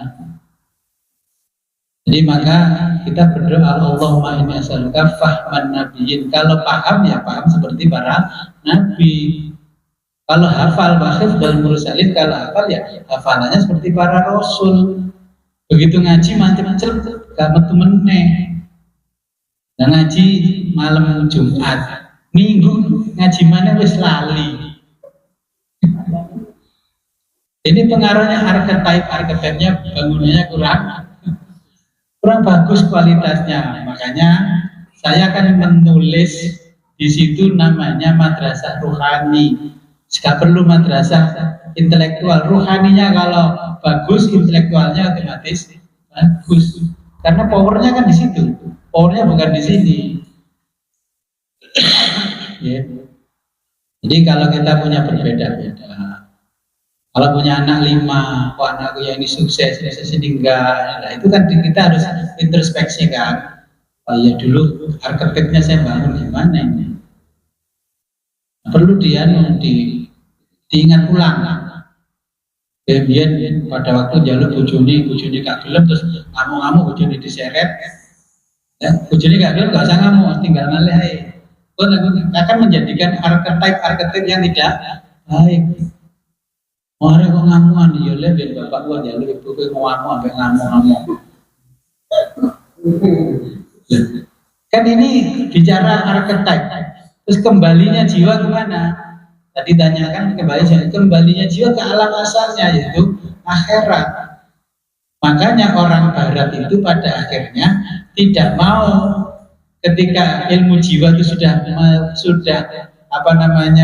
Jadi maka kita berdoa Allahumma inni as'aluka fahman nabiyyin. Kalau paham ya paham seperti para nabi. Kalau hafal bahkan dan mursalin, kalau hafal ya hafalannya seperti para rasul. Begitu ngaji mantep gak metu meneh. Nah, ngaji malam Jumat, Minggu ngaji mana wis lali. Ini pengaruhnya archetype-nya bangunannya kurang bagus kualitasnya. Makanya saya akan menulis di situ namanya madrasah ruhani. Gak perlu madrasah intelektual. Ruhaninya kalau bagus, intelektualnya otomatis bagus. Karena powernya kan di situ. Powernya bukan di sini. Ya. Jadi kalau kita punya berbeda-beda, kalau punya anak 5, kok anakku yang ini sukses ini enggak, nah itu kan kita harus introspeksi kan. Oh iya dulu arsiteknya saya bangun gimana ini? Perlu diingat ulang. Kemudian pada waktu jalur bujuni gak gelem terus ngamuk bujuni diseret. Ya, bujuni gak gelem gak usah ngamuk, tinggal ngalih aja. Akan menjadikan archetype yang tidak baik. Orang kok ngamuan ya biar bapak gua jalur ibu gue ngamuk sampai ngamuk. Kan ini bicara archetype. Terus kembalinya jiwa kemana? Tadi tanyakan kembalinya jiwa ke alam asalnya, yaitu akhirat. Makanya orang barat itu pada akhirnya tidak mau ketika ilmu jiwa itu sudah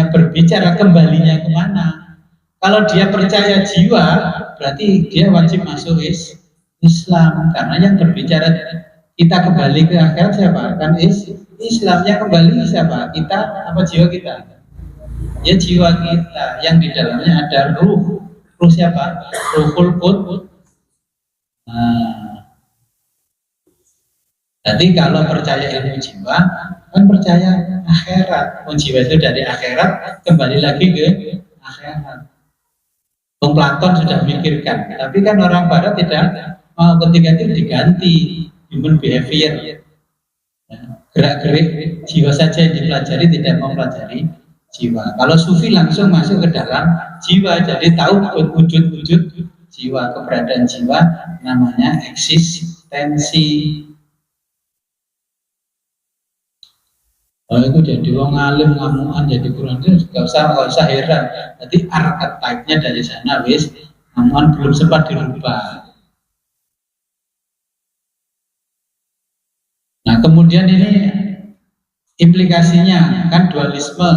berbicara kembalinya kemana. Kalau dia percaya jiwa, berarti dia wajib masuk Islam, karena yang berbicara kita kembali ke akhirat siapa? Kan Islam. Yang kembali siapa? Kita apa jiwa kita? Ya jiwa kita yang di dalamnya ada ruh siapa? Ruhul Qudus. Nah, jadi kalau percaya ilmu jiwa kan percaya akhirat. Jiwa itu dari akhirat kembali lagi ke akhirat. Platon sudah mikirkan, tapi kan orang barat tidak mau, ketika itu diganti human behavior. Gerak-gerik jiwa saja yang dipelajari, tidak mempelajari jiwa. Kalau sufi langsung masuk ke dalam jiwa, jadi tahu wujud-wujud jiwa, keberadaan jiwa, namanya eksistensi. Oh itu jadi wong alim ngamuan jadi kurang itu gak usah heran. Jadi archetype-nya dari sana wis ngamuan belum sempat dirubah. Nah kemudian ini implikasinya kan dualisme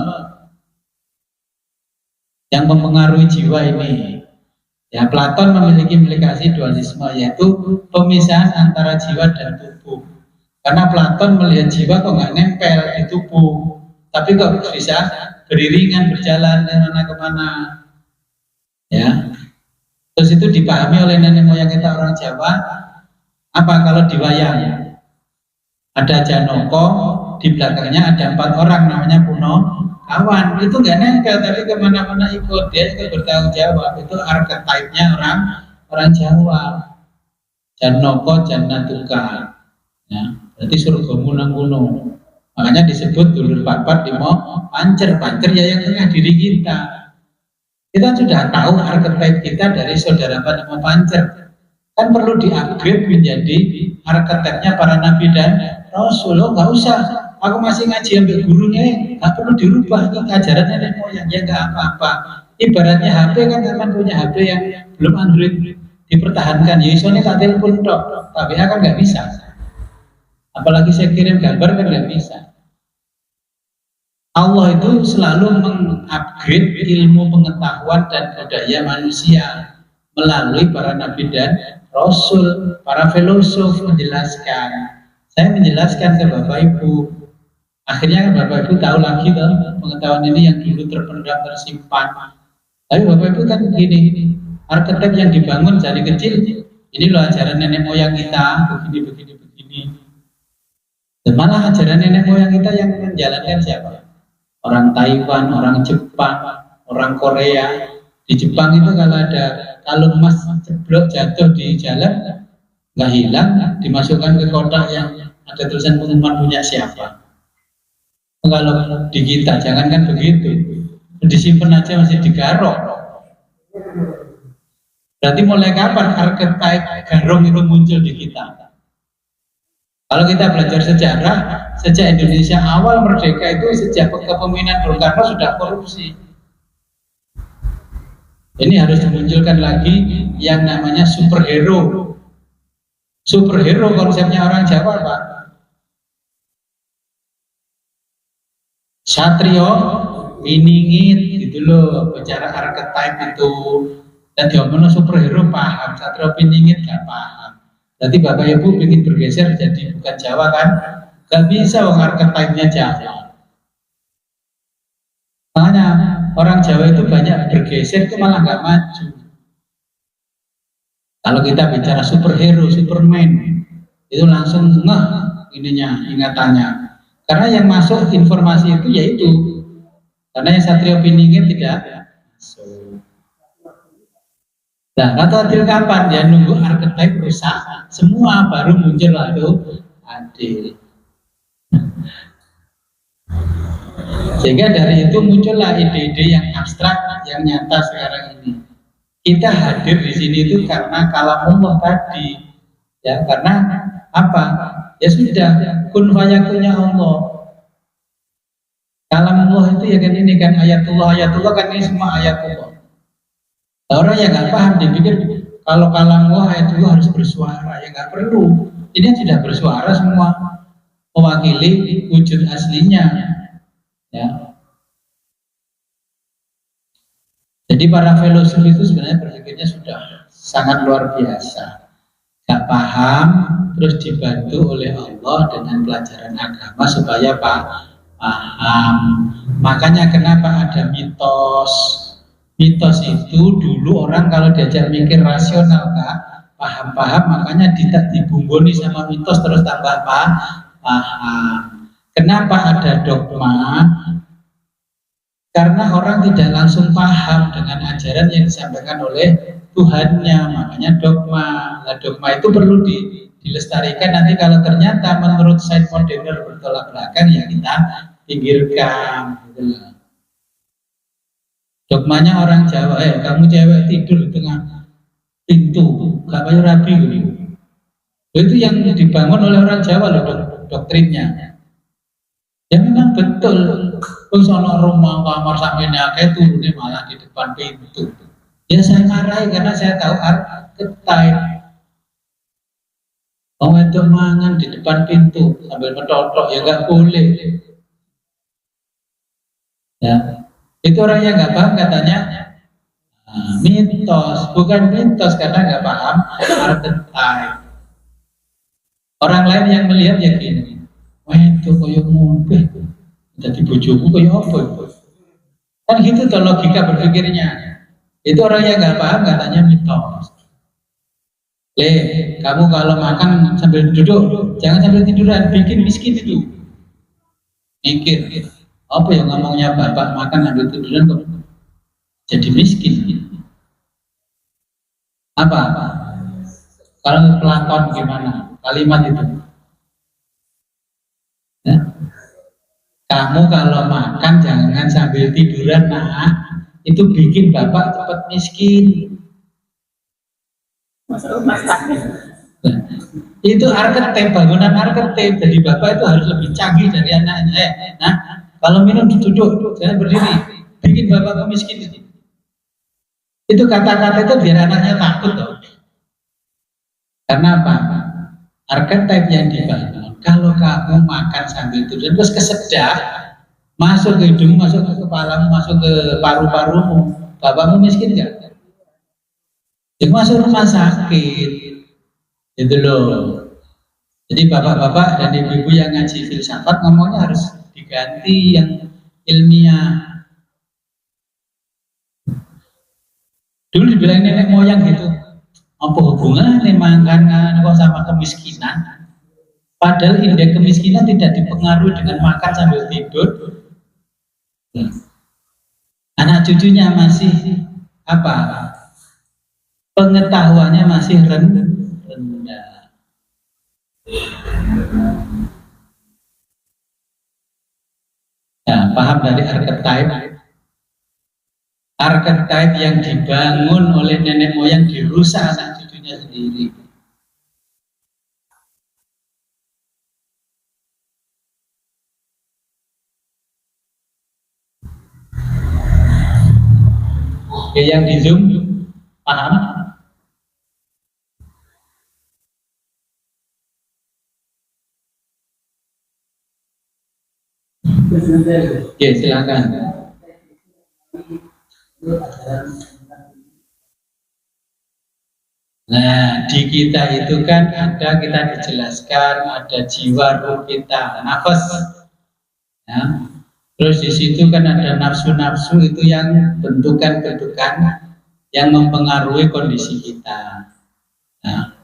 yang mempengaruhi jiwa ini. Ya Platon memiliki implikasi dualisme, yaitu pemisahan antara jiwa dan tubuh. Karena Platon melihat jiwa kok nggak nempel di tubuh, tapi kok bisa beriringan berjalan kemana. Ya, terus itu dipahami oleh nenek moyang kita orang Jawa. Apa kalau di wayang ada Janoko, di belakangnya ada 4 orang namanya Punokawan, itu nggak nempel tapi kemana-mana ikut, dia itu bertanggung jawab. Itu archetype-nya orang Jawa. Janoko Jannatuka. Ya, berarti surgamu nang gunung. Makanya disebut dulur papat limo pancer ya yang tengah diri kita. Kita sudah tahu archetype kita dari saudara Limo Pancer. Kan perlu di-upgrade menjadi archetype-nya para nabi dan rasul. Oh, nggak usah. Aku masih ngaji ambil gurunya, nggak perlu dirubah. Itu ajaran nenek moyang, ya nggak apa-apa. Ibaratnya HP kan teman punya HP yang belum Android dipertahankan. Ya isonya tak telepon tok, tapi kan nggak bisa. Apalagi saya kirim gambar kan nggak bisa. Allah itu selalu mengupgrade ilmu pengetahuan dan budaya manusia melalui para nabi dan rasul. Para filosof menjelaskan. Saya menjelaskan ke Bapak Ibu. Akhirnya Bapak Ibu tahu lagi loh, pengetahuan ini yang dulu terpendam tersimpan. Tapi Bapak Ibu kan begini, archetype yang dibangun dari kecil. Ini loh ajaran nenek moyang kita, begini. Dan malah ajaran nenek moyang kita yang menjalankan siapa? Orang Taiwan, orang Jepang, orang Korea. Di Jepang itu kalau ada kalung emas ceblok jatuh di jalan, nggak hilang, dimasukkan ke kotak yang ada tulisan pengumuman punya siapa. Kalau di kita jangankan begitu, disimpan aja masih digarong. Berarti mulai kapan archetype garong itu muncul di kita? Kalau kita belajar sejarah, sejak Indonesia awal merdeka itu sejak kepemimpinan Bung Karno sudah korupsi. Ini harus dimunculkan lagi yang namanya superhero. Superhero konsepnya orang Jawa, Pak. Satrio, Piningit, gitu loh, bicara archetype itu. Dan diomongin superhero paham, Satrio Piningit gak paham. Berarti Bapak Ibu ingin bergeser jadi bukan Jawa kan? Gak bisa wong archetype-nya Jawa. Makanya orang Jawa itu banyak bergeser itu malah gak maju. Kalau kita bicara superhero, Superman, itu langsung ininya, ingatannya. Karena yang masuk informasi itu yaitu, karena yang Satrio Piningit tidak masuk. Nah, atau adil kapan? Dia nunggu archetype rusak, semua baru muncul lalu adil. Sehingga dari itu muncullah ide-ide yang abstrak, yang nyata sekarang ini. Kita hadir di sini itu karena kalamullah tadi, ya karena apa? Ya sudah, kun fayakunnya Allah. Kalamullah itu ya kan ini kan ayatullah kan ini semua ayatullah. Orang yang nggak paham dipikir kalau kalamullah ayatullah harus bersuara, ya nggak perlu. Ini tidak bersuara semua, mewakili wujud aslinya, ya. Jadi para filosof itu sebenarnya berpikirnya sudah sangat luar biasa. Gak paham, terus dibantu oleh Allah dengan pelajaran agama supaya paham. Makanya kenapa ada mitos? Mitos itu dulu orang kalau diajak mikir rasional Kak, paham-paham, makanya dibumboni sama mitos terus tambah paham. Kenapa ada dogma? Karena orang tidak langsung paham dengan ajaran yang disampaikan oleh Tuhannya, makanya dogma. Nah, dogma itu perlu dilestarikan. Nanti kalau ternyata menurut side modern bertolak belakang, ya kita pinggirkan. Dogmanya orang Jawa, kamu cewek tidur di tengah pintu, gak payu rabi gitu. Itu yang dibangun oleh orang Jawa loh, doktrinnya. Ya memang betul. Terus ono rumah kamar sampai nyake turunnya malah di depan pintu. Ya saya marahi karena saya tahu archetype. Mau itu mangan di depan pintu sambil metotok ya nggak boleh. Ya. Itu orang yang nggak paham katanya mitos, bukan mitos karena nggak paham archetype. Orang lain yang melihat ya gini, wah itu koyok mumpih, jadi bojoku koyok apa? Kan gitu tuh logika berpikirnya. Itu orang yang nggak paham katanya mitos. Kamu kalau makan sambil duduk, jangan sambil tiduran, bikin miskin itu. Mikir. Apa yang ngomongnya bapak makan sambil tiduran kok jadi miskin? Apa? Kalau Platon gimana? Kalimat itu. Ya. Kamu kalau makan jangan sambil tiduran, itu bikin bapak cepat miskin. Itu archetype, bangunan archetype. Jadi bapak itu harus lebih canggih dari anaknya. Kalau minum duduk, jangan berdiri, bikin bapak miskin. Itu kata-kata itu biar anaknya takut loh. Karena apa? Archetype yang dibangun. Kalau kamu makan sambil tidur, terus kesedak, masuk ke hidungmu, masuk ke kepalamu, masuk ke paru-parumu, bapakmu miskin nggak? Jadi masuk rumah sakit, itu loh. Jadi bapak-bapak dan ibu-ibu yang ngaji filsafat ngomongnya harus diganti yang ilmiah. Dulu dibilang nenek moyang gitu, apa hubungannya makan kok sama kemiskinan? Padahal indeks kemiskinan tidak dipengaruhi dengan makan sambil tidur. Anak cucunya masih apa? Pengetahuannya masih rendah. Nah, paham dari archetype? Archetype yang dibangun oleh nenek moyang dirusak anak cucunya sendiri. Oke, yang di Zoom paham? Oke, silakan. Nah, di kita itu kan ada, kita dijelaskan ada jiwa ruh kita, nafas. Ya. Terus di situ kan ada nafsu-nafsu itu yang bentukan-bentukan yang mempengaruhi kondisi kita. Nah,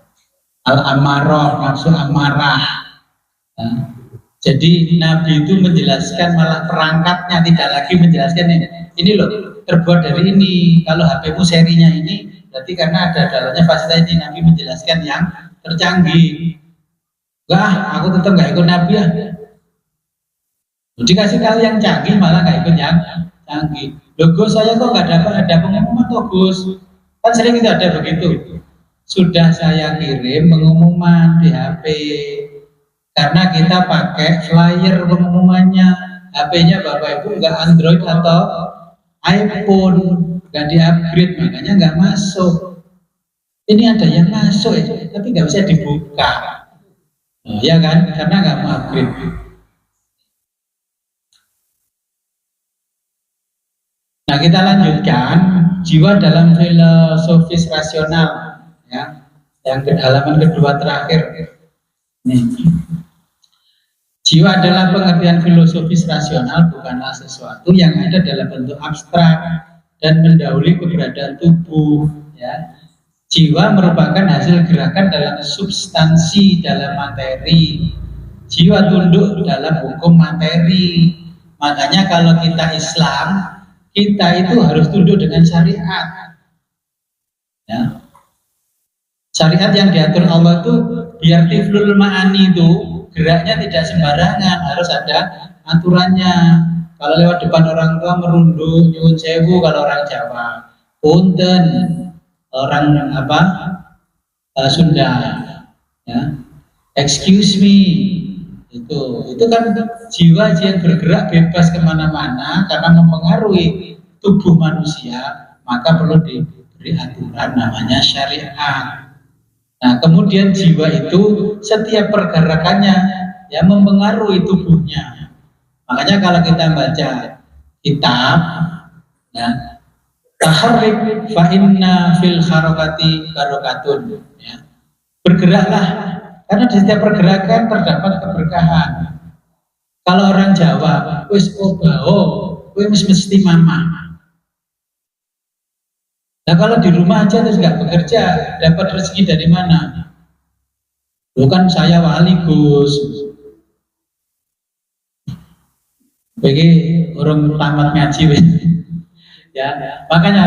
al-amarah, nafsu amarah. Nah, jadi Nabi itu menjelaskan malah perangkatnya, tidak lagi menjelaskan ini loh terbuat dari ini. Kalau HP-mu serinya ini, berarti karena ada dalamnya fasilitas ini. Nabi menjelaskan yang tercanggih. Wah, aku tetap nggak ikut Nabi ya. Dikasih tahu yang canggih malah nggak ikut yang canggih. Loh Gus, saya kok nggak dapat ada pengumuman tuh Gus. Kan sering itu ada begitu. Sudah saya kirim pengumuman di HP. Karena kita pakai flyer pengumumannya. HP-nya Bapak Ibu nggak Android atau iPhone, nggak di-upgrade, makanya nggak masuk. Ini ada yang masuk ya, tapi nggak bisa dibuka. Oh, ya kan? Karena nggak mau upgrade. Nah, kita lanjutkan jiwa dalam filosofis rasional, ya. Yang halaman kedua terakhir. Nih. Jiwa adalah pengertian filosofis rasional, bukanlah sesuatu yang ada dalam bentuk abstrak dan mendahului keberadaan tubuh. Ya. Jiwa merupakan hasil gerakan dalam substansi dalam materi. Jiwa tunduk dalam hukum materi. Makanya kalau kita Islam, kita itu harus tunduk dengan syariat. Ya. Syariat yang diatur Allah itu biar tiflul ma'ani itu geraknya tidak sembarangan, harus ada aturannya. Kalau lewat depan orang tua merunduk, nyuwun sewu kalau orang Jawa, punten orang Sunda, ya, excuse me, itu kan jiwa yang bergerak bebas kemana-mana karena mempengaruhi tubuh manusia, maka perlu diberi aturan namanya syariat. Nah, kemudian jiwa itu setiap pergerakannya ya mempengaruhi tubuhnya. Makanya kalau kita baca kitab, ya, taharrik fa inna fil harakati barokatun, ya. Bergeraklah, karena di setiap pergerakan terdapat keberkahan. Kalau orang Jawa, wis obao, wis mesti mama. Nah kalau di rumah aja terus nggak bekerja, dapat rezeki dari mana? Bukan saya wali Gus. Bagi orang tamat ngaji, ya. Makanya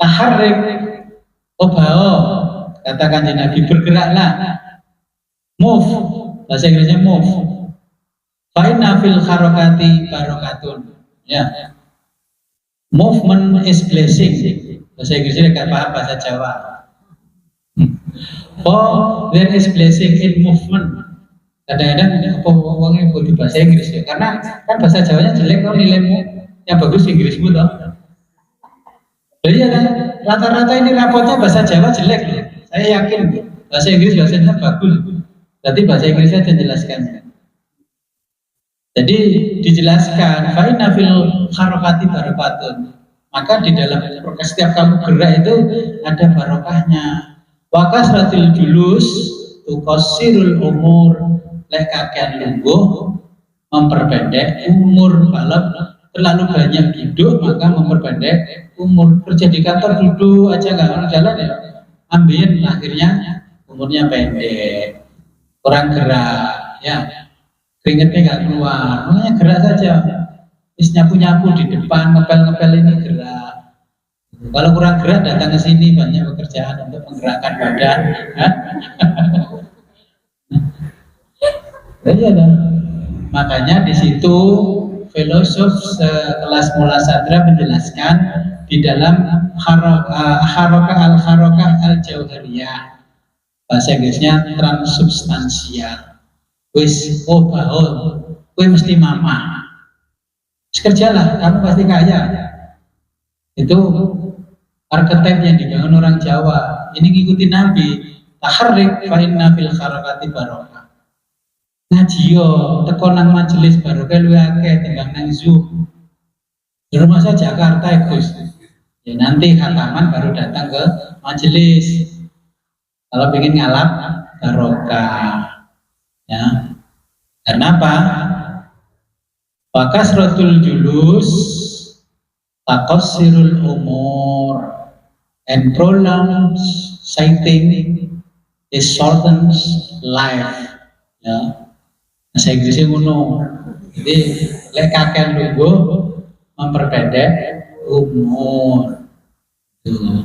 taharrik, obao, katakan Nabi bergeraklah, move, bahasa Inggrisnya move. Fa'inna fil harakati barokatun, ya. Movement is blessing. Bahasa Inggrisnya nggak paham bahasa Jawa. Oh, there is blessing in movement. Kadang-kadang uangnya butuh bahasa Inggris ya, karena kan bahasa Jawanya jelek, kalau nilaimu yang bagus Inggrismu toh. Iya kan, rata-rata ini rapotnya bahasa Jawa jelek loh. Saya yakin bahasa Inggris bahasanya bagus. Berarti bahasa Inggrisnya dijelaskan. Jadi dijelaskan, fa'inna fil harakati barokatun. Maka di dalam setiap kamu gerak itu ada barokahnya. Wakasratil julus tukosirul umur, lek kakean lungguh memperpendek umur. Kalau terlalu banyak duduk maka memperpendek umur. Kerja di kantor duduk aja nggak orang jalan ya, ambien akhirnya umurnya pendek. Orang gerak, ya keringetnya nggak keluar, makanya gerak saja. Nyapu-nyapu di depan, ngepel-ngepel ini gerak. Kalau kurang gerak datang ke sini, banyak pekerjaan untuk menggerakkan badan. Iya dah. Makanya di situ filosof sekelas Mulla Sadra menjelaskan di dalam harokah al-jauhariyah, bahasa Inggrisnya transubstansial. Wis bahon, kue mesti mama. Kerjalah, kamu pasti kaya. Itu archetype yang dibangun orang Jawa. Ini ngikutin Nabi. Taharrik fa inna fil harakati barokah. Ngaji yo teko nang majelis barokah luwih akeh timbang nang Zoom. Di rumah saya Jakarta ya Gus. Ya nanti khataman baru datang ke majelis. Kalau pengen ngalap barokah. Ya. Karena apa? Fakasratul julus taqassirul umur, and prolonged sighting is shortens life. Ya. Bahasa Inggrisnya ngono. Jadi lek kakek lungguh memperpendek umur. Tuh.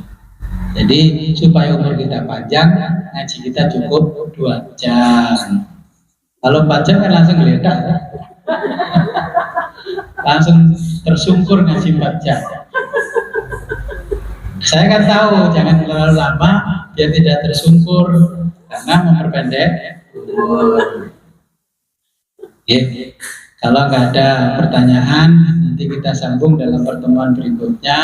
Jadi supaya umur kita panjang, ngaji kita cukup 2 jam. Kalau 4 jam kan langsung geledak. Langsung tersungkur ngaji 4 jam. Saya kan tahu jangan terlalu lama biar tidak tersungkur karena memperpendek umur. Kalau nggak ada pertanyaan, nanti kita sambung dalam pertemuan berikutnya.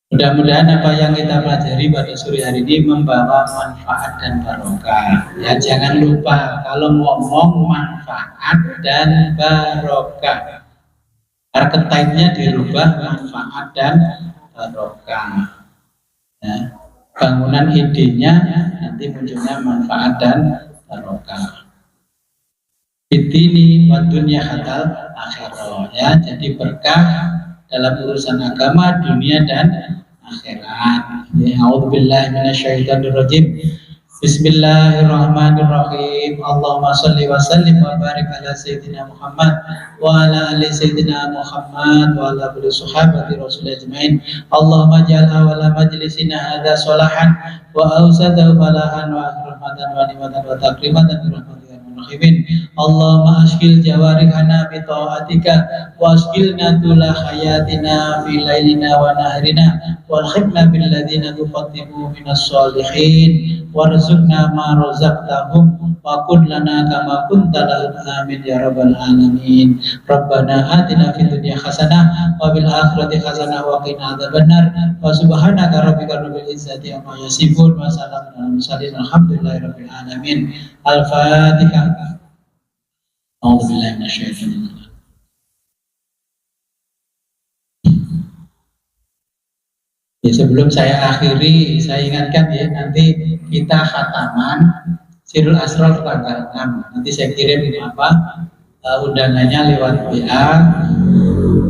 Mudah-mudahan apa yang kita pelajari pada sore hari ini membawa manfaat dan barokah. Ya jangan lupa kalau ngomong manfaat dan barokah. Archetype-nya dirubah manfaat dan barokah. Ya, bangunan idenya nanti munculnya manfaat dan barokah. Fitini wa dunya hatal akhirah. Ya, jadi berkah dalam urusan agama, dunia dan akhirat. A'udzubillahi minasyaitonir rajim. Bismillahirrahmanirrahim. Allahumma shalli wa sallim wa barik ala sayyidina Muhammad wa ala ali sayyidina Muhammad wa ala kulli sahabati rasul ajmain. Allahumma ja'al awala majlisina hadza salahan wa awsadahu falahan wa rahmatan wa nimatan wa takrimatan bi rahmatika rahimin. Allahumma ashghil jawarihana bi ta'atika wa ashghilna tula hayatina fi lailina wa nahrina walhiqna bil ladzina tuqaddimu minas sholihin warzuqna ma razaqtahum wa kun lana kama kunta lahum amin ya rabbal alamin. Rabbana atina fid dunya hasanah wa bil akhirati hasanah wa qina adzabannar wa subhanaka rabbika rabbil izzati amma yasifun wa salamun alal mursalin alhamdulillahi rabbil alamin. Al-Fatihah. A'udzubillahi minasyaitonir rajim. Ya, sebelum saya akhiri, saya ingatkan ya, nanti kita khataman Sirul Asrar tanggal 6. Nanti saya kirim undangannya lewat WA.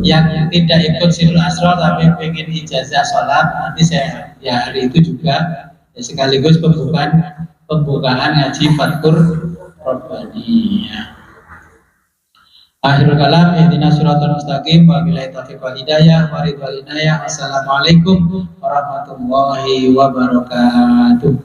Yang tidak ikut Sirul Asrar tapi pengen ijazah sholat, nanti saya ya hari itu juga ya, sekaligus pembukaan ngaji Fatkur Rabbani. Akhirul kalam, ihdinas siratal mustaqim, wa billahi taufiq wal hidayah, wa ridwal inayah. Assalamualaikum warahmatullahi wabarakatuh.